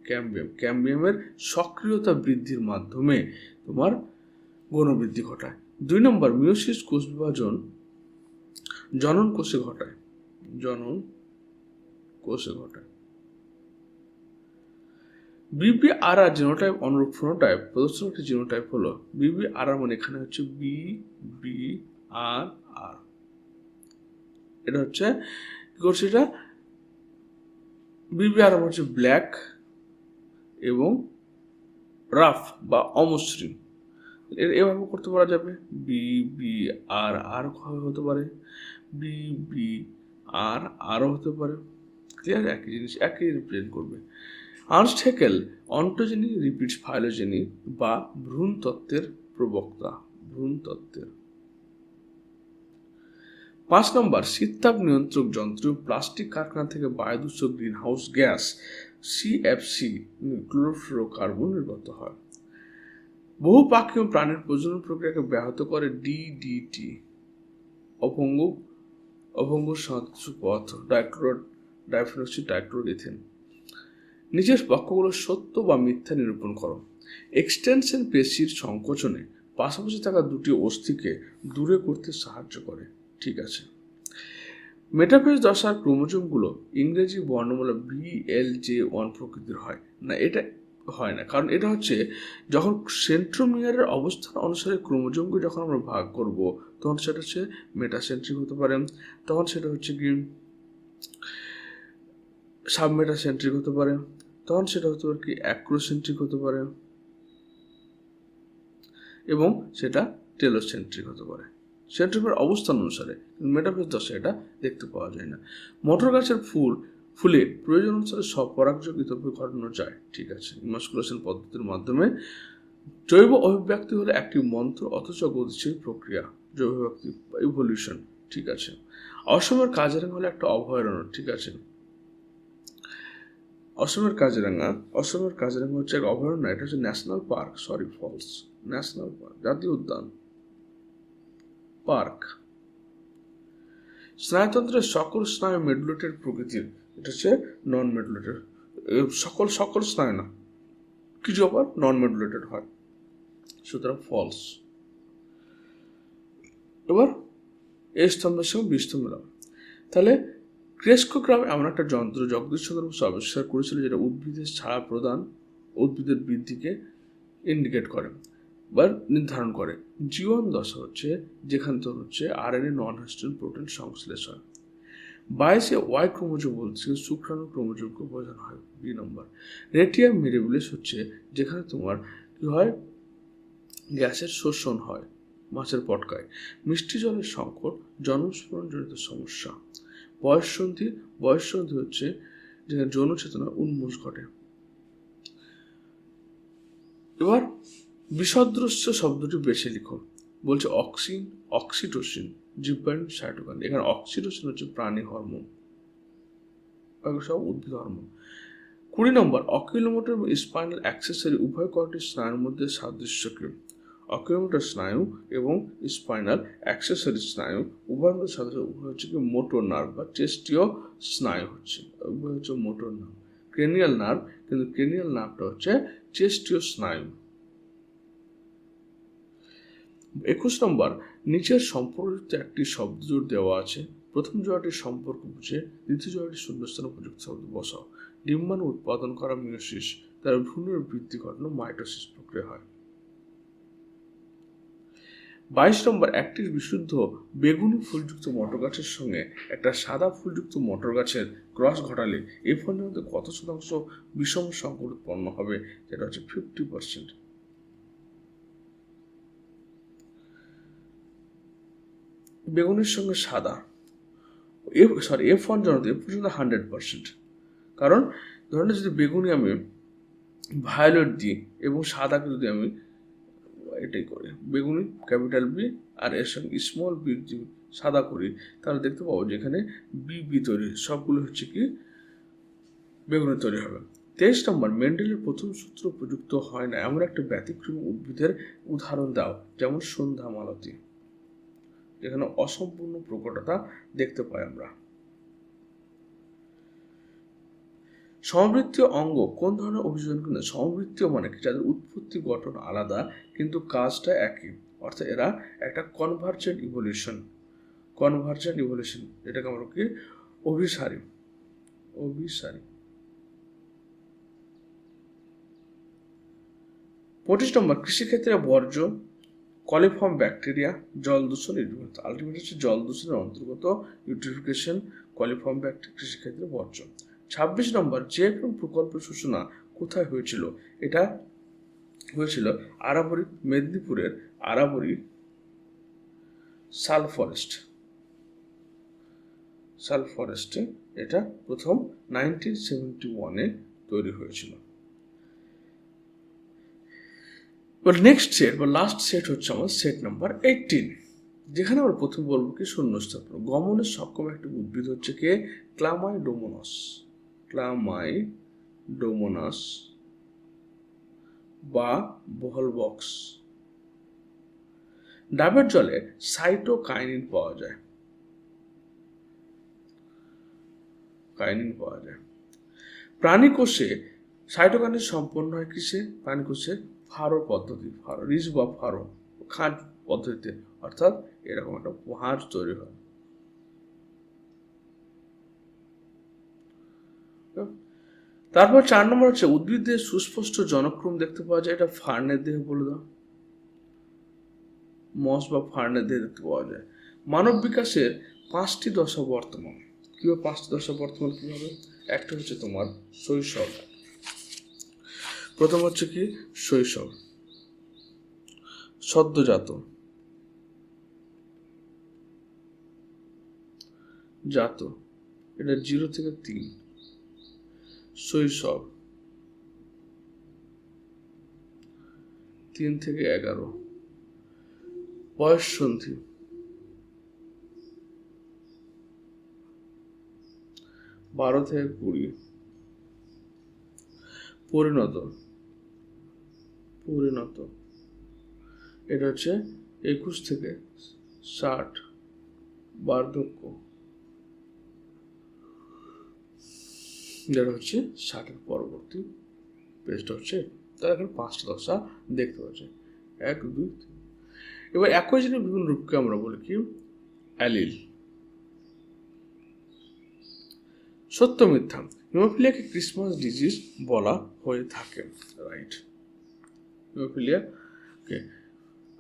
ক্যাম্বিয়ামের সক্রিয়তা বৃদ্ধির মাধ্যমে তোমার গৌণ বৃদ্ধি ঘটায়। 2 নম্বর মিওসিস কোষ বিভাজন জনন কোষে ঘটায়, BBRR জিনোটাইপ অনুরূপ ফিনোটাইপ প্রদর্শন একটি জিনোটাইপ হলো BBRR, মানে এখানে হচ্ছে BBRR। এটা হচ্ছে কি করছে? এটা BBRR হচ্ছে ব্ল্যাক এবং রাফ বা অমসৃণ। এভাবে করতে পারা যাবে। BBRR হতে পারে, BBRR হতে পারে। ক্লিয়ার? একই জিনিস, একই রিপ্রেজেন্ট করবে। Ernst Haeckel ontogeny repeats phylogeny বা ভ্রূণ তত্ত্বের প্রবক্তা, 5 নম্বর শীততাপ নিয়ন্ত্রক যন্ত্র প্লাস্টিক কারখানা থেকে বায়ুদূষক গ্রিনহাউস গ্যাস CFC ক্লোরোফ্লোরোকার্বন নির্গত হয়। বহু পাখি ও প্রাণীর প্রজনন প্রক্রিয়াকে ব্যাহত করে DDT অভঙ্গুর সদৃশ পদার্থ ডাইফেনক্সি ডাইক্লোরোইথেন। নিচের বাক্যগুলো সত্য বা মিথ্যা নিরূপণ করো। এক্সটেনশন পেশির সংকোচনে পাশাপাশি থাকা দুটি অস্থিকে দূরে করতে সাহায্য করে। ঠিক আছে। মেটাফেজ দশার ক্রোমোজোমগুলো ইংরেজি বর্ণমালা BLJ1 প্রকৃতির হয় না। এটা হয় না, কারণ এটা হচ্ছে যখন সেন্ট্রোমিয়ারের অবস্থান অনুসারে ক্রোমোজোমকে যখন আমরা ভাগ করব, তখন সেটা হচ্ছে মেটাসেন্ট্রিক হতে পারে, তখন সেটা হচ্ছে কি সাবমেটাসেন্ট্রিক হতে পারে, তখন সেটা হতে পারে কি অ্যাক্রোসেন্ট্রিক হতে পারে, এবং সেটা টেলোসেন্ট্রিক হতে পারে সেন্ট্রোমিয়ার অবস্থান অনুসারে। মেটাফেজ দশা এটা দেখতে পাওয়া যায় না। মটর গাছের ফুলে প্রয়োজন অনুসারে স্বপরাগযোগিতা ঘটানো যায়। ঠিক আছে। ইমাস্কুলেশন পদ্ধতির মাধ্যমে। জৈব অভিব্যক্তি হলো একটি মন্ত্র অথচ গতিশীল প্রক্রিয়া, জৈব অভিব্যক্তি ইভলিউশন। ঠিক আছে। অসমের কাজিরাঙ্গা হলো একটা অভয়ারণ্য। ঠিক আছে। অসমের কাজিরাঙ্গা হচ্ছে এক অভয়ারণ্য, এটা হচ্ছে ন্যাশনাল পার্ক, ন্যাশনাল পার্ক, জাতীয় উদ্যান, পার্ক। স্নায়ুতন্ত্রের সকল স্নায়ু মেডুলেটেড প্রকৃতির, এটা হচ্ছে নন মেডুলেটেড। সকল স্নায়ু না, কিছু আবার নন মেডুলেটেড হয়, সুতরাং ফলস। এবার এ স্তম্ভের সঙ্গে বি স্তম্ভ মিলাম। তাহলে ক্রেস্কোগ্রাম এমন একটা যন্ত্র জগদীশচন্দ্র বসু আবিষ্কার করেছিল যেটা উদ্ভিদের ছাড়া প্রদান উদ্ভিদের বৃদ্ধিকে ইন্ডিকেট করে বা নির্ধারণ করে। জীবন দশা হচ্ছে যেখানে তোর হচ্ছে আরএনএ নন হিস্টোন প্রোটিন সংশ্লেষণ। 22 ওয়াই ক্রোমোজোম বলছে শুক্রাণু ক্রোমোজোমকে বোঝানো হয়। বি নম্বর রেটিয়াম মিরেবিলিস হচ্ছে যেখানে তোমার কি হয়, গ্যাসের শোষণ হয় মাছের পটকায়। মিষ্টি জলের সংকট জন্মস্ফোরণজনিত সমস্যা। বয়ঃসন্ধি হচ্ছে যেখানে যৌন চেতনার উন্মোষ ঘটে। এবার বিষদৃশ্য শব্দটি বেছে লিখো। বলছে অক্সিটোসিন জীববায়ু সাইটোকাইন। এখানে অক্সিটোসিন হচ্ছে প্রাণী হরমোন, সব উদ্ভিদ হরমোন। 20 নম্বর অকিলোমোটর এবং স্পাইনাল অ্যাক্সেসরি উভয় কয়টি স্নায়ুর মধ্যে সাদৃশ্য কি? অকিলোমোটর স্নায়ু এবং স্পাইনাল অ্যাক্সেসরি স্নায়ু উভয়ের মধ্যে সাদৃশ্য। উভয় হচ্ছে কি মোটর নার্ভ বা চেস্টীয় স্নায়ু হচ্ছে, উভয় হচ্ছে মোটর নার্ভ, ক্রেনিয়াল নার্ভ, কিন্তু ক্রেনিয়াল নার্ভটা হচ্ছে চেস্টীয় স্নায়ু। 21 নম্বর নিচের সম্পর্কিত একটি শব্দজোড় দেওয়া আছে। প্রথম জোড়াটির সম্পর্ক বুঝে দ্বিতীয় জোড়াটি শূন্যস্থান উপযুক্ত শব্দ বসাও। ডিম্বাণু উৎপাদন করা মিয়োসিস, তার ভ্রূণের বৃদ্ধি ঘটানো মাইটোসিস প্রক্রিয়া হয়। 22 নম্বর একটি বিশুদ্ধ বেগুনি ফুলযুক্ত মটর গাছের সঙ্গে একটা সাদা ফুলযুক্ত মটর গাছের ক্রস ঘটালে এই ফলের মধ্যে কত শতাংশ বিষম সংকর উৎপন্ন হবে? যেটা হচ্ছে 50%। বেগুনের সঙ্গে সাদা F1 জনতা এ পর্যন্ত 100%। কারণ ধরেন যদি বেগুনি আমি ভায়োলেট দিই এবং সাদাকে যদি আমি এটাই করি, বেগুনি ক্যাপিটাল বি আর এর সঙ্গে স্মল বি সাদা করি, তাহলে দেখতে পাবো যে এখানে বি তৈরি, সবগুলো হচ্ছে কি বেগুনি তৈরি হবে। 23 নম্বর মেন্ডেলের প্রথম সূত্র প্রযুক্ত হয় না এমন একটা ব্যতিক্রমী উদ্ভিদের উদাহরণ দাও, যেমন সন্ধ্যা মালতী, যেখানে অসম্পূর্ণ প্রকটতা দেখতে পাই আমরা। সমবৃত্তীয় অঙ্গ কোন ধরনের অভিযোজন করে? সমবৃত্তীয় মানে কি, যাদের উৎপত্তি গঠন আলাদা কিন্তু কাজটা একই, অর্থাৎ এরা একটা কনভার্জেন্ট ইভলিউশন, যেটাকে আমরা কি অভিসারী। 25 নম্বর কৃষিক্ষেত্রে বর্জ্য, কলিফর্ম ব্যাকটেরিয়া, জল দূষণ, আলটিমেট হচ্ছে জল দূষণের অন্তর্গত ইউট্রিফিকেশন, কলিফর্ম ব্যাকটেরিয়া কৃষিক্ষেত্রে বর্জ্য। 26 নম্বর যে কোন প্রকল্পের সূচনা কোথায় হয়েছিল? এটা হয়েছিল আরাবরি, মেদিনীপুরের আরাবরি শাল ফরেস্টে এটা প্রথম 1971-এ তৈরি হয়েছিল। নেক্সট সেট বা লাস্ট সেট হচ্ছে আমার সেট নাম্বার 18, যেখানে আমরা প্রথম বলবো কি শূন্যস্থান। গমনের সক্ষম একটি উদ্ভিদ হচ্ছে কি ক্লামাইডোমোনাস বা ভলভক্স। ডাবের জলে সাইটোকাইনিন পাওয়া যায়। প্রাণী কোষে সাইটোকাইনিন সম্পন্ন হয় কিসে? প্রাণী কোষে ফারো পদ্ধতি, রিজ বা ফারো খাঁজ পদ্ধতিতে, অর্থাৎ এরকম একটা ভাঁজ তৈরি হয়। তারপর 4 নম্বর হচ্ছে উদ্ভিদের সুস্পষ্ট জনক্রম দেখতে পাওয়া যায়। এটা ফার্নের দেহে বলে দাও, মস বা ফার্নের দেহে দেখতে পাওয়া যায়। মানব বিকাশের 5টি দশা বর্তমান। কিভাবে 5টি দশা বর্তমান কিভাবে? একটা হচ্ছে তোমার শৈশব, প্রথম হচ্ছে কি শৈশব, সদ্যজাত, এটা 0 থেকে 3, শৈশব 3 থেকে 11, বয়ঃসন্ধি 12 থেকে 20, পরিণত এটা হচ্ছে 21 থেকে 60, বার্ধক্য যেটা হচ্ছে 60-এর পরবর্তী পেজটা হচ্ছে। তার এখানে 5টা দশা দেখতে পাচ্ছে, 1, 2, 3। এবার একই জিনিস বিভিন্ন রূপকে আমরা বলি কি অ্যালিল। সত্য মিথ্যা, হিমোফিলিয়াকে ক্রিসমাস ডিজিজ বলা হয়ে থাকে, রাইট। হিমোফিলিয়া ওকে।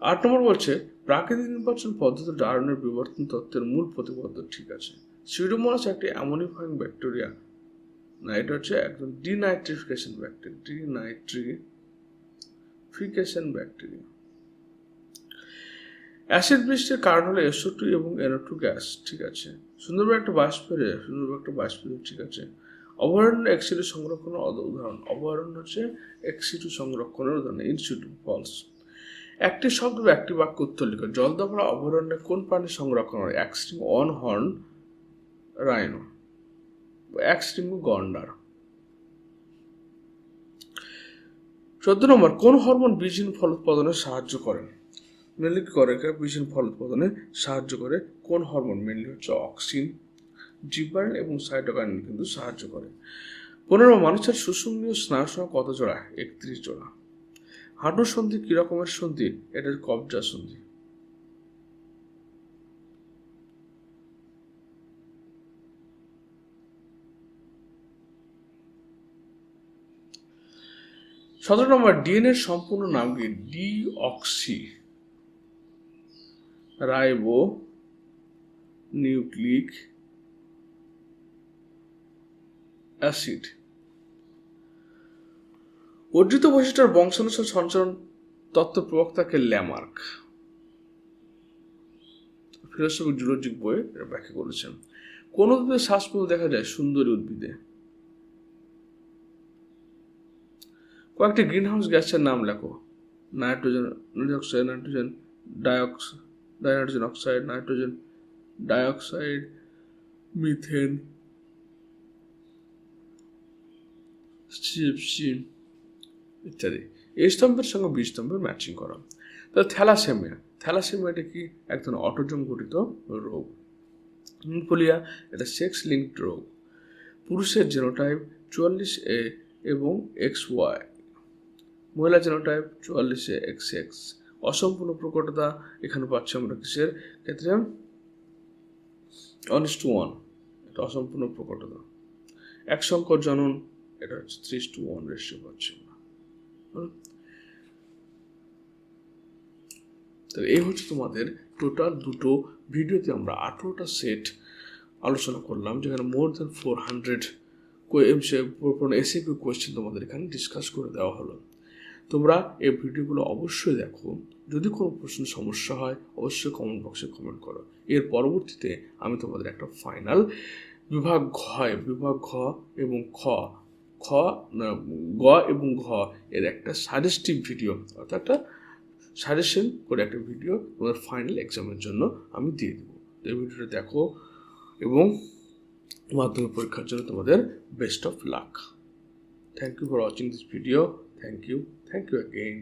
8 নম্বর বলছে প্রাকৃতিক নির্বাচন পদ্ধতি ডারউইনের বিবর্তন তত্ত্বের মূল প্রতিপাদ্য, ঠিক আছে। সিউডোমোনাস একটি অ্যামোনিফাইং ব্যাকটেরিয়া, না এটা হচ্ছে একদম ডিনাইট্রিফিকেশন ব্যাকটেরিয়া। অ্যাসিড বৃষ্টির কারণ হলো SO2 এবং NO2 গ্যাস, ঠিক আছে। সুন্দরবন একটা বাষ্পীয়, ঠিক আছে। অভয়ারণ্য এক্সিটু সংরক্ষণের উদাহরণ, অভয়ারণ্য হচ্ছে এক্সিটু সংরক্ষণের উদাহরণ, ইনসিটু ফলস। একটি শব্দ বা একটি বাক্য উত্তর লিখো। জলদাপাড়া অভয়ারণ্যে কোন প্রাণী সংরক্ষণ হয়? Extreme one horn rhino, extreme গন্ডার। 14 নম্বর কোন হরমোন বীজহীন ফল উৎপাদনে সাহায্য করে? মেনলি কি করে? বীজহীন ফল উৎপাদনে সাহায্য করে কোন হরমোন? মেনলি হচ্ছে অক্সিন, জিবারেল এবং সাইটোকাইনিন কিন্তু সাহায্য করে। 15 মানুষের সুষুম্নীয় স্নায়ুর সংখ্যা কত জোড়া? 31 জোড়া। হাঁটুর সন্ধি কি রকমের সন্ধি? এটা কবজা সন্ধি। সতেরো নম্বর ডিএনএর সম্পূর্ণ নাম কি? Deoxy ribo nucleic acid. অর্জিত বৈশিষ্ট্যের বংশানুসার সঞ্চালন তত্ত্ব প্রবক্তাকে ল্যামার্ক ফিলোসফি জুলজিক বইয়ে ব্যাখ্যা করেছেন। কোন উদ্ভিদে শ্বাসমূল দেখা যায়? সুন্দরী উদ্ভিদে। কয়েকটি গ্রিনহাউস গ্যাসের নাম লেখো। Nitrogen oxide, nitrogen oxide, nitrogen dioxide, methane, CFC ইত্যাদি। এই স্তম্ভের সঙ্গে বি স্তম্ভের ম্যাচিং করা। তাহলে থ্যালাসেমিয়াটা কি? এক ধরনের অটোজম ঘটিত রোগ। হিমোফিলিয়া এটা সেক্স লিঙ্কড রোগ। পুরুষের জেনোটাইপ 44A এবং XY, মহিলা জেনোটাইপ 44A XX। অসম্পূর্ণ প্রকটতা এখানে পাচ্ছি আমরা কিসের ক্ষেত্রে? 1:1, এটা অসম্পূর্ণ প্রকটতা। এক সংকর জনন এটা হচ্ছে 3:1 রেশিও পাচ্ছি আমরা। তো এই হচ্ছে তোমাদের টোটাল দুটো ভিডিওতে আমরা 18টা সেট আলোচনা করলাম, যেখানে মোর দ্যান 400 এসিকিউ কোয়েশ্চেন তোমাদের এখানে ডিসকাস করে দেওয়া হলো। তোমরা এই ভিডিওগুলো অবশ্যই দেখো। যদি কোনো প্রশ্ন সমস্যা হয় অবশ্যই কমেন্ট বক্সে কমেন্ট করো। এর পরবর্তীতে আমি তোমাদের একটা ফাইনাল বিভাগ ঘ এবং গ এবং ঘ এর একটা সাজেস্টিভ ভিডিও, অর্থাৎ একটা সাজেশন করে একটা ভিডিও তোমাদের ফাইনাল এক্সামের জন্য আমি দিয়ে দেবো। এই ভিডিওটা দেখো এবং মাধ্যমিক পরীক্ষার জন্য তোমাদের best of luck. Thank you for watching this video. Thank you again.